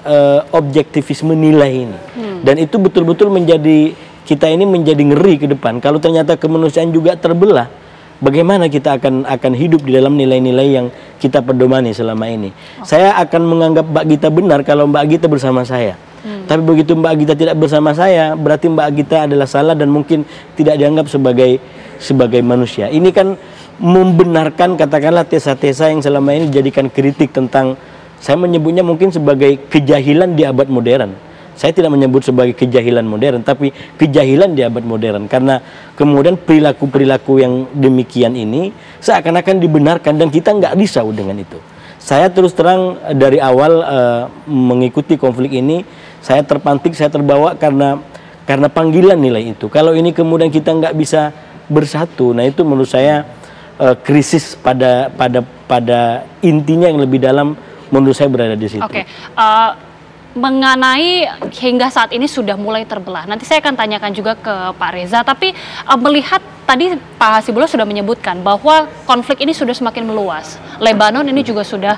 objektivisme nilai ini. Dan itu betul-betul menjadi, kita ini menjadi ngeri ke depan. Kalau ternyata kemanusiaan juga terbelah, bagaimana kita akan hidup di dalam nilai-nilai yang kita pedomani selama ini. Saya akan menganggap Mbak Gita benar kalau Mbak Gita bersama saya. Tapi begitu Mbak Gita tidak bersama saya, berarti Mbak Gita adalah salah dan mungkin tidak dianggap sebagai manusia. Ini kan membenarkan katakanlah tesa-tesa yang selama ini dijadikan kritik tentang, saya menyebutnya mungkin sebagai kejahilan di abad modern. Saya tidak menyebut sebagai kejahilan modern, tapi kejahilan di abad modern. Karena kemudian perilaku-perilaku yang demikian ini seakan-akan dibenarkan dan kita nggak risau dengan itu. Saya terus terang dari awal mengikuti konflik ini, saya terpantik, saya terbawa karena panggilan nilai itu. Kalau ini kemudian kita nggak bisa bersatu, nah itu menurut saya krisis pada intinya yang lebih dalam menurut saya berada di situ.
Oke. Mengenai hingga saat ini sudah mulai terbelah. Nanti saya akan tanyakan juga ke Pak Reza, tapi melihat tadi Pak Hasibullah sudah menyebutkan bahwa konflik ini sudah semakin meluas. Lebanon ini juga sudah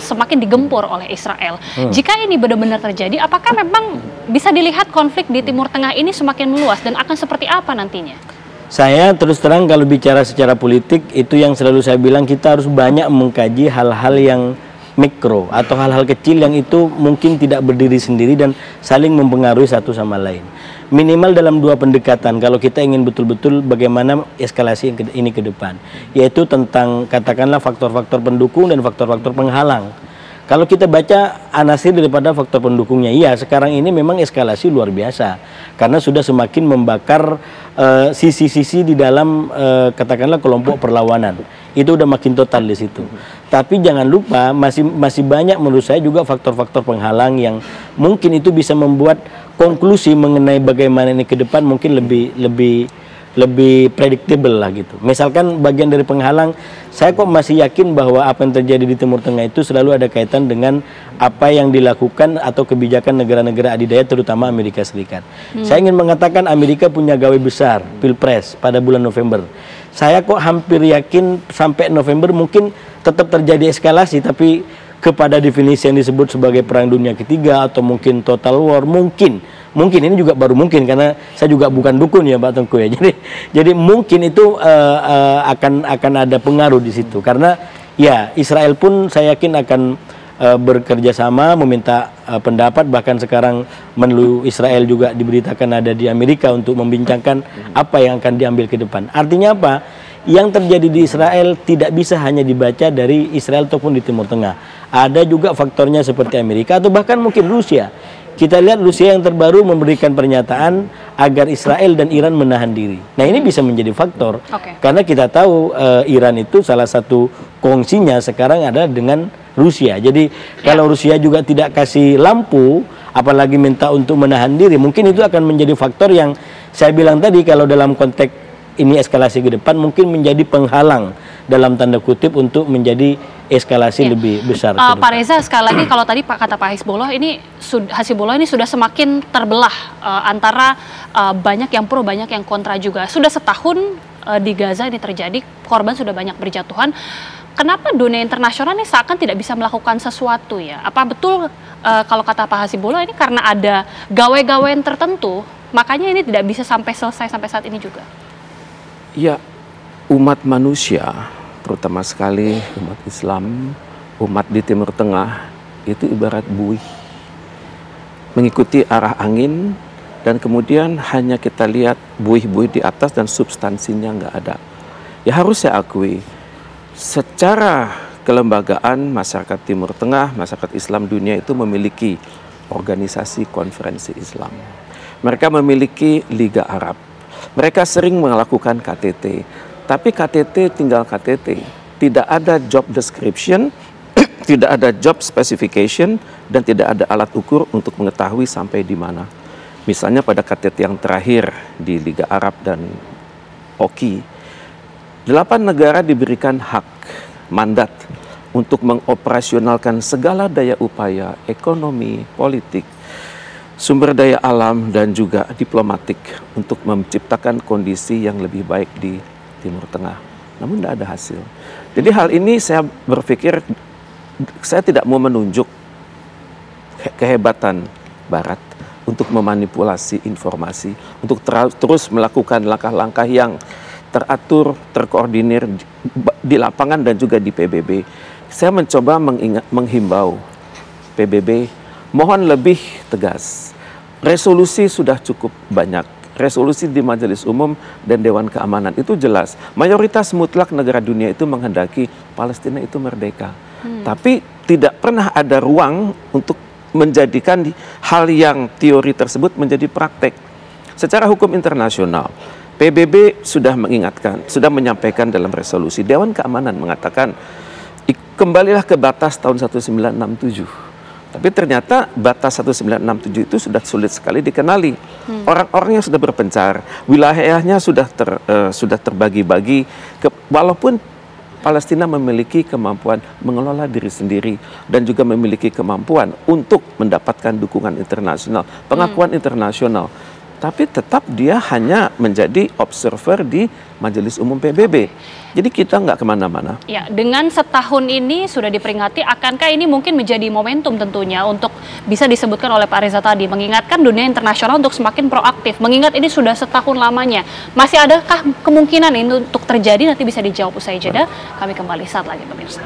semakin digempur oleh Israel. Jika ini benar-benar terjadi, apakah memang bisa dilihat konflik di Timur Tengah ini semakin meluas dan akan seperti apa nantinya?
Saya terus terang kalau bicara secara politik, itu yang selalu saya bilang, kita harus banyak mengkaji hal-hal yang mikro atau hal-hal kecil yang itu mungkin tidak berdiri sendiri dan saling mempengaruhi satu sama lain. Minimal dalam dua pendekatan kalau kita ingin betul-betul bagaimana eskalasi ini ke depan, yaitu tentang katakanlah faktor-faktor pendukung dan faktor-faktor penghalang. Kalau kita baca anasir daripada faktor pendukungnya, iya sekarang ini memang eskalasi luar biasa karena sudah semakin membakar sisi-sisi di dalam katakanlah kelompok perlawanan. Itu udah makin total di situ. Tapi jangan lupa masih banyak menurut saya juga faktor-faktor penghalang yang mungkin itu bisa membuat konklusi mengenai bagaimana ini ke depan mungkin lebih predictable lah gitu. Misalkan bagian dari penghalang, saya kok masih yakin bahwa apa yang terjadi di Timur Tengah itu selalu ada kaitan dengan apa yang dilakukan atau kebijakan negara-negara adidaya terutama Amerika Serikat. Saya ingin mengatakan Amerika punya gawe besar, Pilpres pada bulan November. Saya kok hampir yakin sampai November mungkin tetap terjadi eskalasi, tapi kepada definisi yang disebut sebagai Perang Dunia Ketiga atau mungkin Total War, mungkin ini juga baru mungkin karena saya juga bukan dukun ya Pak Tengku ya. Jadi mungkin itu akan ada pengaruh di situ karena ya Israel pun saya yakin akan bekerja sama meminta pendapat, bahkan sekarang Menlu Israel juga diberitakan ada di Amerika untuk membincangkan apa yang akan diambil ke depan. Artinya apa? Yang terjadi di Israel tidak bisa hanya dibaca dari Israel ataupun di Timur Tengah. Ada juga faktornya seperti Amerika atau bahkan mungkin Rusia. Kita lihat Rusia yang terbaru memberikan pernyataan agar Israel dan Iran menahan diri. Nah ini bisa menjadi faktor karena kita tahu Iran itu salah satu kongsinya sekarang adalah dengan Rusia. Jadi kalau Rusia juga tidak kasih lampu, apalagi minta untuk menahan diri, mungkin itu akan menjadi faktor yang saya bilang tadi kalau dalam konteks ini eskalasi ke depan mungkin menjadi penghalang dalam tanda kutip untuk menjadi eskalasi lebih besar.
Pak Reza, sekali lagi kalau tadi kata Pak Hasibullah ini sudah semakin terbelah antara banyak yang pro, banyak yang kontra juga. Sudah setahun di Gaza ini terjadi, korban sudah banyak berjatuhan. Kenapa dunia internasional ini seakan tidak bisa melakukan sesuatu ya? Apa betul kalau kata Pak Hasibullah ini karena ada gawe-gawean tertentu, makanya ini tidak bisa sampai selesai sampai saat ini juga?
Ya, umat manusia, terutama sekali umat Islam, umat di Timur Tengah, itu ibarat buih. Mengikuti arah angin, dan kemudian hanya kita lihat buih-buih di atas dan substansinya nggak ada. Ya harus saya akui, secara kelembagaan masyarakat Timur Tengah, masyarakat Islam dunia itu memiliki organisasi konferensi Islam. Mereka memiliki Liga Arab. Mereka sering melakukan KTT, tapi KTT tinggal KTT. Tidak ada job description, tidak ada job specification, dan tidak ada alat ukur untuk mengetahui sampai di mana. Misalnya pada KTT yang terakhir di Liga Arab dan OKI, 8 negara diberikan hak, mandat untuk mengoperasionalkan segala daya upaya ekonomi, politik, sumber daya alam dan juga diplomatik untuk menciptakan kondisi yang lebih baik di Timur Tengah. Namun tidak ada hasil. Jadi hal ini saya berpikir saya tidak mau menunjuk kehebatan Barat untuk memanipulasi informasi, untuk terus melakukan langkah-langkah yang teratur, terkoordinir di lapangan dan juga di PBB. Saya mencoba menghimbau PBB, mohon lebih tegas. Resolusi sudah cukup banyak. Resolusi di Majelis Umum dan Dewan Keamanan itu jelas. Mayoritas mutlak negara dunia itu menghendaki Palestina itu merdeka. Tapi tidak pernah ada ruang untuk menjadikan hal yang teori tersebut menjadi praktek. Secara hukum internasional, PBB sudah mengingatkan, sudah menyampaikan dalam resolusi. Dewan Keamanan mengatakan kembalilah ke batas tahun 1967. Tapi ternyata batas 1967 itu sudah sulit sekali dikenali. Orang-orang yang sudah berpencar, wilayahnya sudah terbagi-bagi, walaupun Palestina memiliki kemampuan mengelola diri sendiri dan juga memiliki kemampuan untuk mendapatkan dukungan internasional, pengakuan internasional. Tapi tetap dia hanya menjadi observer di Majelis Umum PBB. Jadi kita nggak kemana-mana.
Ya, dengan setahun ini sudah diperingati, akankah ini mungkin menjadi momentum tentunya untuk bisa disebutkan oleh Pak Reza tadi, mengingatkan dunia internasional untuk semakin proaktif, mengingat ini sudah setahun lamanya. Masih adakah kemungkinan ini untuk terjadi? Nanti bisa dijawab usai jeda. Kami kembali saat lagi pemirsa.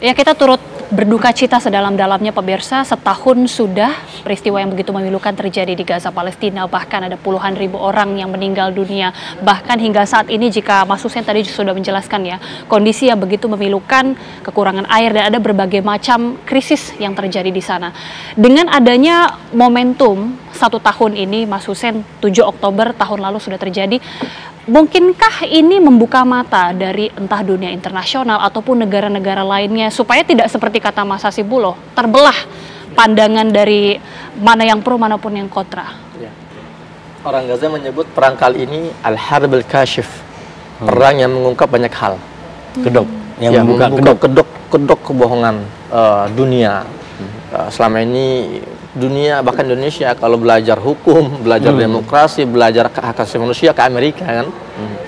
Ya, kita turut berduka cita sedalam-dalamnya pemirsa, setahun sudah peristiwa yang begitu memilukan terjadi di Gaza, Palestina. Bahkan ada puluhan ribu orang yang meninggal dunia. Bahkan hingga saat ini, jika Mas Hussein tadi sudah menjelaskan ya, kondisi yang begitu memilukan, kekurangan air, dan ada berbagai macam krisis yang terjadi di sana. Dengan adanya momentum 1 tahun ini, Mas Hussein, 7 Oktober tahun lalu sudah terjadi, mungkinkah ini membuka mata dari entah dunia internasional ataupun negara-negara lainnya supaya tidak seperti kata Mas Hasibuloh, terbelah pandangan dari mana yang pro manapun yang kontra?
Ya. Orang Gaza menyebut perang kali ini al-harb al-kashif, perang yang mengungkap banyak hal.
Kedok, yang
membuka kedok kebohongan dunia. Selama ini dunia, bahkan Indonesia, kalau belajar hukum, belajar demokrasi, belajar hak asasi manusia ke Amerika kan.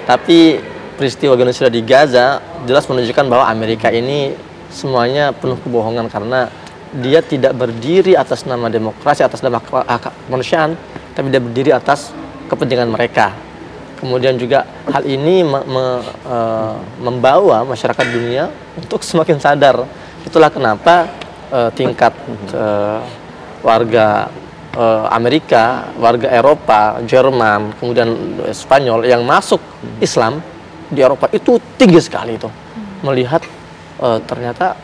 Tapi peristiwa genosida di Gaza jelas menunjukkan bahwa Amerika ini semuanya penuh kebohongan, karena dia tidak berdiri atas nama demokrasi, atas nama hak kemanusiaan, tapi dia berdiri atas kepentingan mereka. Kemudian juga hal ini membawa masyarakat dunia untuk semakin sadar. Itulah kenapa tingkat warga Amerika, warga Eropa, Jerman, kemudian Spanyol yang masuk Islam di Eropa itu tinggi sekali itu. Melihat ternyata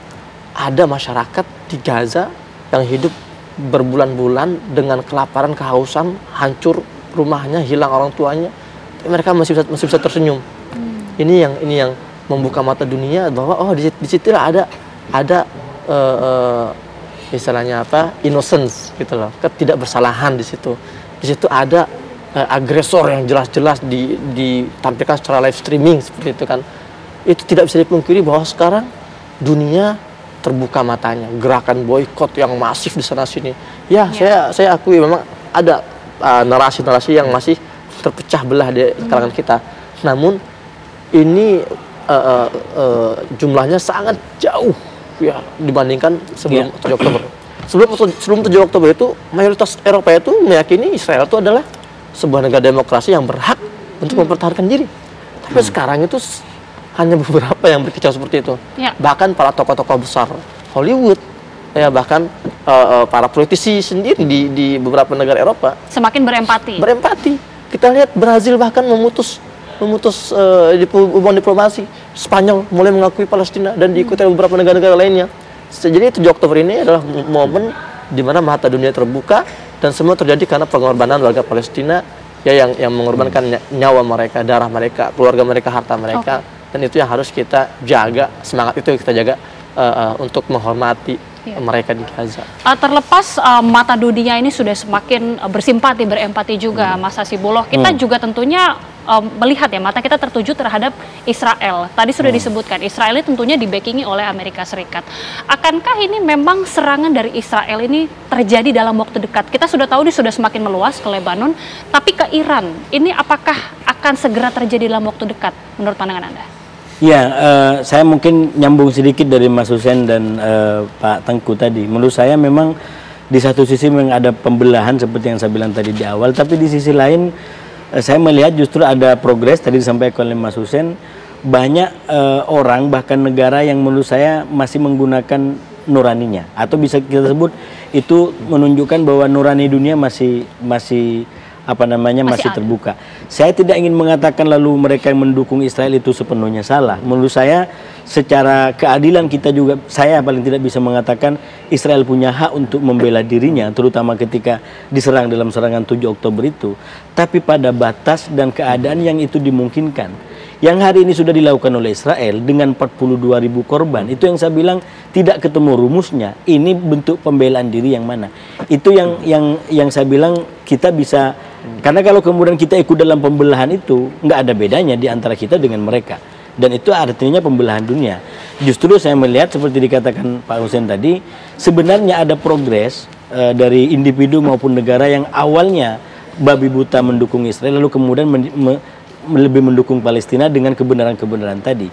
ada masyarakat di Gaza yang hidup berbulan-bulan dengan kelaparan, kehausan, hancur rumahnya, hilang orang tuanya, mereka masih bisa tersenyum. Ini yang membuka mata dunia bahwa oh di situlah ada istilahnya apa, innocence gitu loh, ketidakbersalahan di situ. Di situ ada agresor yang jelas-jelas ditampilkan secara live streaming seperti itu kan. Itu tidak bisa dipungkiri bahwa sekarang dunia terbuka matanya, gerakan boykot yang masif di sana sini. Ya, saya akui memang ada narasi-narasi yang masih terpecah belah di kalangan kita. Namun ini jumlahnya sangat jauh ya dibandingkan sebelum 7 Oktober. Sebelum 7 Oktober itu mayoritas Eropa itu meyakini Israel itu adalah sebuah negara demokrasi yang berhak untuk mempertahankan diri. Tapi sekarang itu hanya beberapa yang berkicau seperti itu. Bahkan para tokoh-tokoh besar Hollywood, ya bahkan para politisi sendiri di beberapa negara Eropa
semakin berempati.
Kita lihat Brazil bahkan memutus hubungan diplomasi. Spanyol mulai mengakui Palestina dan diikuti oleh beberapa negara-negara lainnya. Jadi 7 Oktober ini adalah momen di mana mata dunia terbuka dan semua terjadi karena pengorbanan warga Palestina ya yang mengorbankan nyawa mereka, darah mereka, keluarga mereka, harta mereka. Dan itu yang harus kita jaga, semangat itu yang kita jaga untuk menghormati mereka di Gaza.
Terlepas mata dunia ini sudah semakin bersimpati, berempati juga, Mas Hasibuloh, kita juga tentunya melihat ya, mata kita tertuju terhadap Israel. Tadi sudah disebutkan, Israel ini tentunya dibackingi oleh Amerika Serikat. Akankah ini memang serangan dari Israel ini terjadi dalam waktu dekat? Kita sudah tahu ini sudah semakin meluas ke Lebanon, tapi ke Iran, ini apakah akan segera terjadi dalam waktu dekat menurut pandangan Anda?
Ya, saya mungkin nyambung sedikit dari Mas Hussein dan Pak Tengku tadi. Menurut saya memang di satu sisi memang ada pembelahan seperti yang saya bilang tadi di awal, tapi di sisi lain saya melihat justru ada progres tadi disampaikan oleh Mas Hussein. Banyak orang bahkan negara yang menurut saya masih menggunakan nuraninya, atau bisa kita sebut itu menunjukkan bahwa nurani dunia masih terbuka. Saya tidak ingin mengatakan lalu mereka yang mendukung Israel itu sepenuhnya salah. Menurut saya secara keadilan kita juga, saya paling tidak bisa mengatakan Israel punya hak untuk membela dirinya, terutama ketika diserang dalam serangan 7 Oktober itu. Tapi pada batas dan keadaan yang itu dimungkinkan. Yang hari ini sudah dilakukan oleh Israel dengan 42.000 korban, itu yang saya bilang tidak ketemu rumusnya. Ini bentuk pembelaan diri yang mana? Itu yang saya bilang kita bisa, karena kalau kemudian kita ikut dalam pembelahan itu, nggak ada bedanya di antara kita dengan mereka. Dan itu artinya pembelahan dunia. Justru saya melihat seperti dikatakan Pak Hussein tadi, sebenarnya ada progres dari individu maupun negara yang awalnya babi buta mendukung Israel, lalu kemudian lebih mendukung Palestina dengan kebenaran-kebenaran tadi.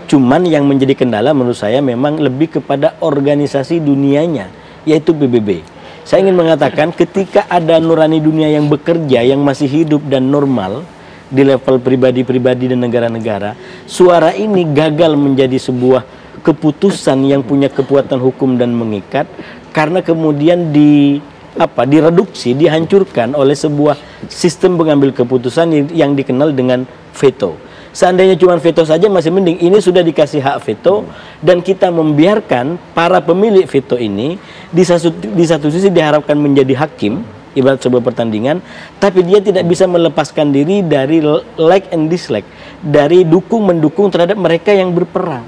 Cuman yang menjadi kendala menurut saya memang lebih kepada organisasi dunianya, yaitu PBB. Saya ingin mengatakan ketika ada nurani dunia yang bekerja, yang masih hidup dan normal di level pribadi-pribadi dan negara-negara, suara ini gagal menjadi sebuah keputusan yang punya kekuatan hukum dan mengikat, karena kemudian direduksi, dihancurkan oleh sebuah sistem pengambil keputusan yang dikenal dengan veto. Seandainya cuma veto saja masih mending, ini sudah dikasih hak veto dan kita membiarkan para pemilik veto ini di satu sisi diharapkan menjadi hakim, ibarat sebuah pertandingan, tapi dia tidak bisa melepaskan diri dari like and dislike, dari dukung-mendukung terhadap mereka yang berperang.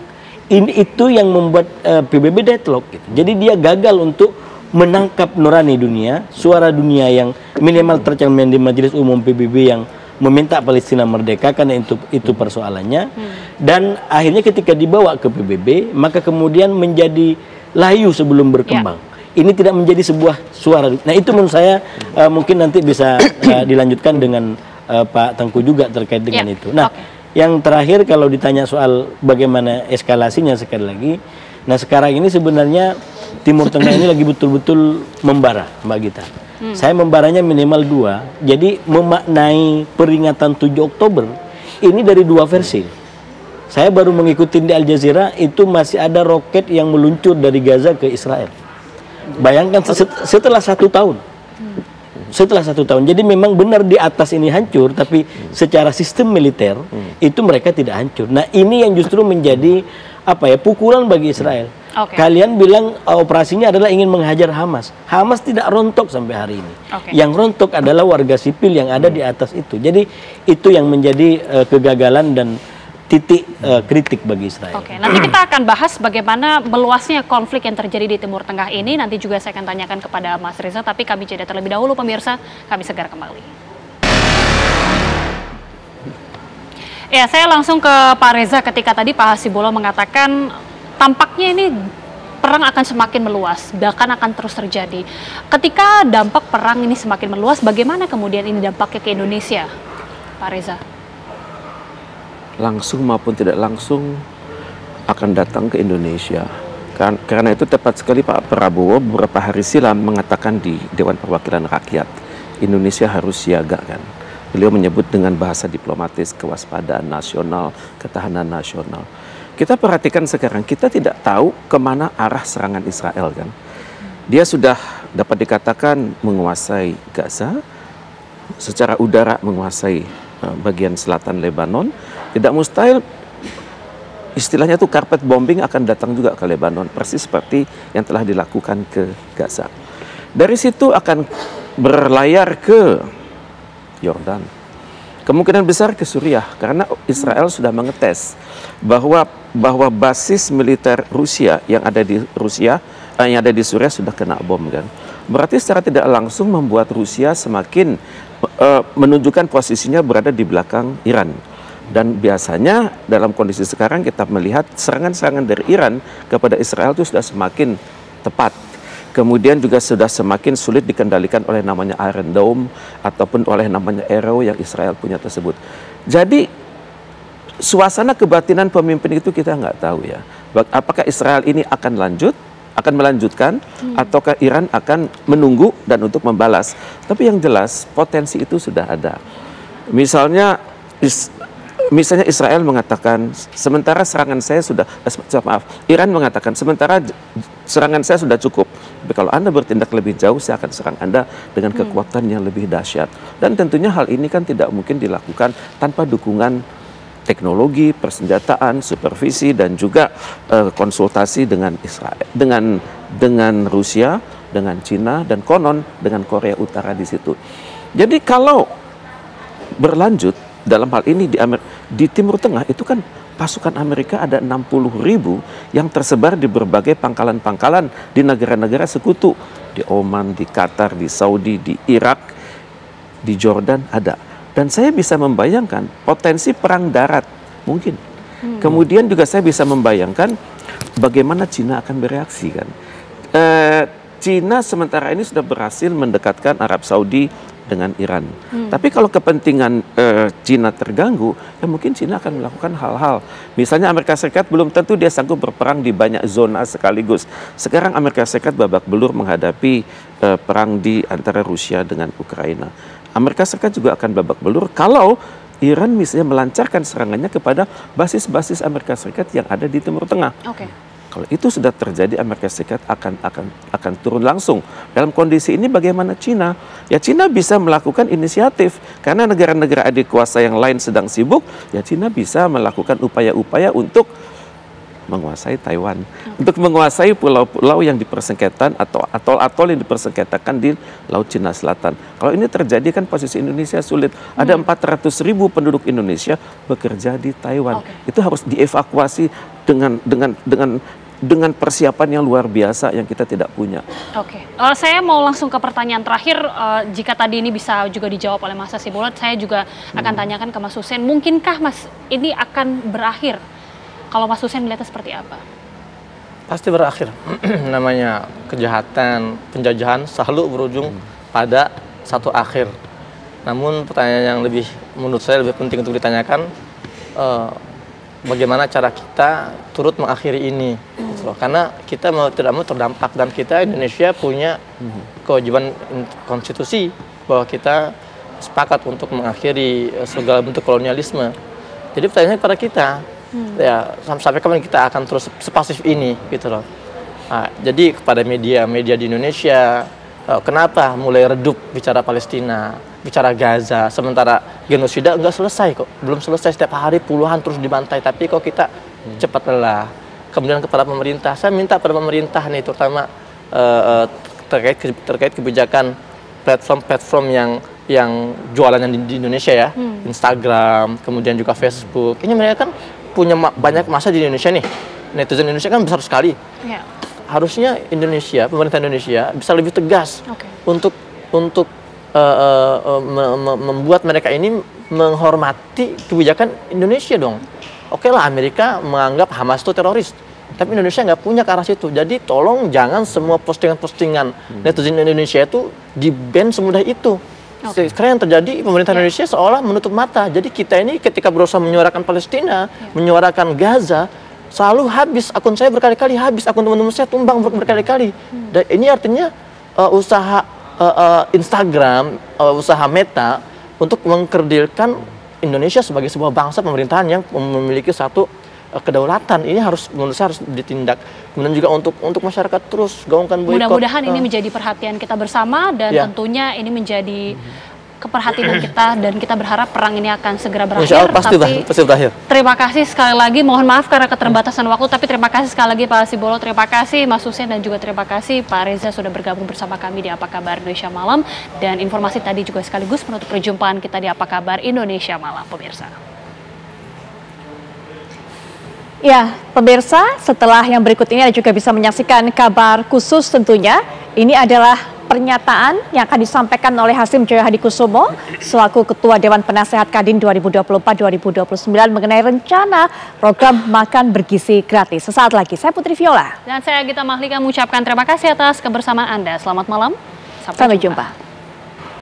Itu yang membuat PBB deadlock gitu. Jadi dia gagal untuk menangkap nurani dunia, suara dunia yang minimal tercermin di Majelis Umum PBB yang meminta Palestina merdeka, karena itu persoalannya. Dan akhirnya ketika dibawa ke PBB, maka kemudian menjadi layu sebelum berkembang. Ini tidak menjadi sebuah suara. Nah, itu menurut saya mungkin nanti bisa dilanjutkan dengan Pak Tengku juga terkait dengan itu. Nah, yang terakhir kalau ditanya soal bagaimana eskalasinya sekali lagi, nah sekarang ini sebenarnya Timur Tengah ini lagi betul-betul membara, Mbak Gita. Saya membaranya minimal 2. Jadi memaknai peringatan 7 Oktober ini dari 2 versi. Saya baru mengikuti di Al Jazeera, itu masih ada roket yang meluncur dari Gaza ke Israel. Bayangkan setelah 1 tahun. Setelah 1 tahun. Jadi memang benar di atas ini hancur, tapi secara sistem militer itu mereka tidak hancur. Nah, ini yang justru menjadi pukulan bagi Israel. Kalian bilang operasinya adalah ingin menghajar Hamas. Hamas tidak rontok sampai hari ini. Yang rontok adalah warga sipil yang ada di atas itu. Jadi itu yang menjadi kegagalan dan titik kritik bagi Israel.
Nanti kita akan bahas bagaimana meluasnya konflik yang terjadi di Timur Tengah ini. Nanti juga saya akan tanyakan kepada Mas Reza, tapi kami jeda terlebih dahulu pemirsa. Kami segera kembali. Ya, saya langsung ke Pak Reza ketika tadi Pak Hasibulo mengatakan tampaknya ini perang akan semakin meluas, bahkan akan terus terjadi. Ketika dampak perang ini semakin meluas, bagaimana kemudian ini dampaknya ke Indonesia, Pak Reza?
Langsung maupun tidak langsung akan datang ke Indonesia. Karena itu tepat sekali Pak Prabowo beberapa hari silam mengatakan di Dewan Perwakilan Rakyat, Indonesia harus siaga kan. Beliau menyebut dengan bahasa diplomatis kewaspadaan nasional, ketahanan nasional. Kita perhatikan sekarang, kita tidak tahu kemana arah serangan Israel kan. Dia sudah dapat dikatakan menguasai Gaza, secara udara menguasai bagian selatan Lebanon. Tidak mustahil istilahnya itu carpet bombing akan datang juga ke Lebanon, persis seperti yang telah dilakukan ke Gaza. Dari situ akan berlayar ke Yordan. Kemungkinan besar ke Suriah, karena Israel sudah mengetes bahwa basis militer Rusia yang ada di Suriah sudah kena bom kan. Berarti secara tidak langsung membuat Rusia semakin menunjukkan posisinya berada di belakang Iran. Dan biasanya dalam kondisi sekarang kita melihat serangan-serangan dari Iran kepada Israel itu sudah semakin tepat. Kemudian juga sudah semakin sulit dikendalikan oleh namanya Iron Dome ataupun oleh namanya Arrow yang Israel punya tersebut. Jadi suasana kebatinan pemimpin itu kita nggak tahu ya. Apakah Israel ini akan melanjutkan ataukah Iran akan menunggu dan untuk membalas. Tapi yang jelas potensi itu sudah ada. Misalnya Israel mengatakan sementara serangan saya sudah Iran mengatakan sementara serangan saya sudah cukup. Tapi kalau Anda bertindak lebih jauh, saya akan serang Anda dengan kekuatan yang lebih dahsyat. Dan tentunya hal ini kan tidak mungkin dilakukan tanpa dukungan teknologi, persenjataan, supervisi dan juga konsultasi dengan Israel, dengan Rusia, dengan Cina dan konon dengan Korea Utara di situ. Jadi kalau berlanjut dalam hal ini di Timur Tengah itu kan pasukan Amerika ada 60.000 yang tersebar di berbagai pangkalan-pangkalan di negara-negara sekutu. Di Oman, di Qatar, di Saudi, di Irak, di Jordan ada. Dan saya bisa membayangkan potensi perang darat mungkin. Kemudian juga saya bisa membayangkan bagaimana Cina akan bereaksi kan. Cina sementara ini sudah berhasil mendekatkan Arab Saudi dengan Iran. Tapi kalau kepentingan Cina terganggu, ya mungkin Cina akan melakukan hal-hal. Misalnya Amerika Serikat belum tentu dia sanggup berperang di banyak zona sekaligus. Sekarang Amerika Serikat babak belur menghadapi perang di antara Rusia dengan Ukraina. Amerika Serikat juga akan babak belur kalau Iran misalnya melancarkan serangannya kepada basis-basis Amerika Serikat yang ada di Timur Tengah. Kalau itu sudah terjadi, Amerika Serikat akan turun langsung. Dalam kondisi ini bagaimana Cina? Ya Cina bisa melakukan inisiatif. Karena negara-negara adik kuasa yang lain sedang sibuk, ya Cina bisa melakukan upaya-upaya untuk menguasai Taiwan. Untuk menguasai pulau-pulau yang dipersengketakan atau atol-atol yang dipersengketakan di Laut Cina Selatan. Kalau ini terjadi kan posisi Indonesia sulit. Ada 400.000 penduduk Indonesia bekerja di Taiwan. Itu harus dievakuasi dengan persiapan yang luar biasa yang kita tidak punya.
Saya mau langsung ke pertanyaan terakhir. Jika tadi ini bisa juga dijawab oleh Mas Hasibulo, saya juga akan tanyakan ke Mas Hussein. Mungkinkah Mas ini akan berakhir? Kalau Mas Hussein melihatnya seperti apa?
Pasti berakhir. Namanya kejahatan, penjajahan selalu berujung pada satu akhir. Namun pertanyaan yang menurut saya lebih penting untuk ditanyakan, bagaimana cara kita turut mengakhiri ini, gitu loh. Karena kita mau tidak mau terdampak, dan kita Indonesia punya kewajiban konstitusi bahwa kita sepakat untuk mengakhiri segala bentuk kolonialisme. Jadi pertanyaannya kepada kita, ya sampai kapan kita akan terus sepasif ini, gitu loh. Nah, jadi kepada media di Indonesia, kenapa mulai redup bicara Palestina, bicara Gaza, sementara genosida enggak selesai kok, belum selesai, setiap hari puluhan terus dibantai, tapi kok kita cepat lelah. Kemudian kepada pemerintah, saya minta pada pemerintah nih, terutama terkait kebijakan platform yang jualannya di Indonesia ya, Instagram, kemudian juga Facebook. Ini mereka kan punya banyak masa di Indonesia nih, netizen Indonesia kan besar sekali. Harusnya Indonesia, pemerintah Indonesia bisa lebih tegas untuk membuat mereka ini menghormati kebijakan Indonesia dong. Oke lah, Amerika menganggap Hamas itu teroris, tapi Indonesia nggak punya ke arah situ. Jadi tolong jangan semua postingan-postingan netizen Indonesia itu di-ban semudah itu. Sekarang yang terjadi, pemerintah Indonesia seolah menutup mata. Jadi kita ini ketika berusaha menyuarakan Palestina, menyuarakan Gaza, selalu habis akun saya berkali-kali, habis akun teman-teman saya tumbang berkali-kali. Dan ini artinya usaha Instagram, usaha Meta untuk mengkerdilkan Indonesia sebagai sebuah bangsa pemerintahan yang memiliki satu kedaulatan. Ini harus, menurut saya harus ditindak. Kemudian juga untuk masyarakat terus gaungkan boykot.
Mudah-mudahan ini menjadi perhatian kita bersama, dan tentunya ini menjadi keperhatian kita, dan kita berharap perang ini akan segera berakhir.
Insya Allah pasti berakhir.
Terima kasih sekali lagi, mohon maaf karena keterbatasan waktu, tapi terima kasih sekali lagi Pak Hasibulo, terima kasih Mas Hussein, dan juga terima kasih Pak Reza sudah bergabung bersama kami di Apa Kabar Indonesia Malam. Dan informasi tadi juga sekaligus menutup perjumpaan kita di Apa Kabar Indonesia Malam, pemirsa.
Ya, pemirsa, setelah yang berikut ini Anda juga bisa menyaksikan kabar khusus tentunya. Ini adalah pernyataan yang akan disampaikan oleh Hasyim Joyo Hadikusumo selaku Ketua Dewan Penasehat Kadin 2024-2029 mengenai rencana program makan bergizi gratis. Sesaat lagi, saya Putri Viola.
Dan saya Gita Mahlika mengucapkan terima kasih atas kebersamaan Anda. Selamat malam,
sampai jumpa.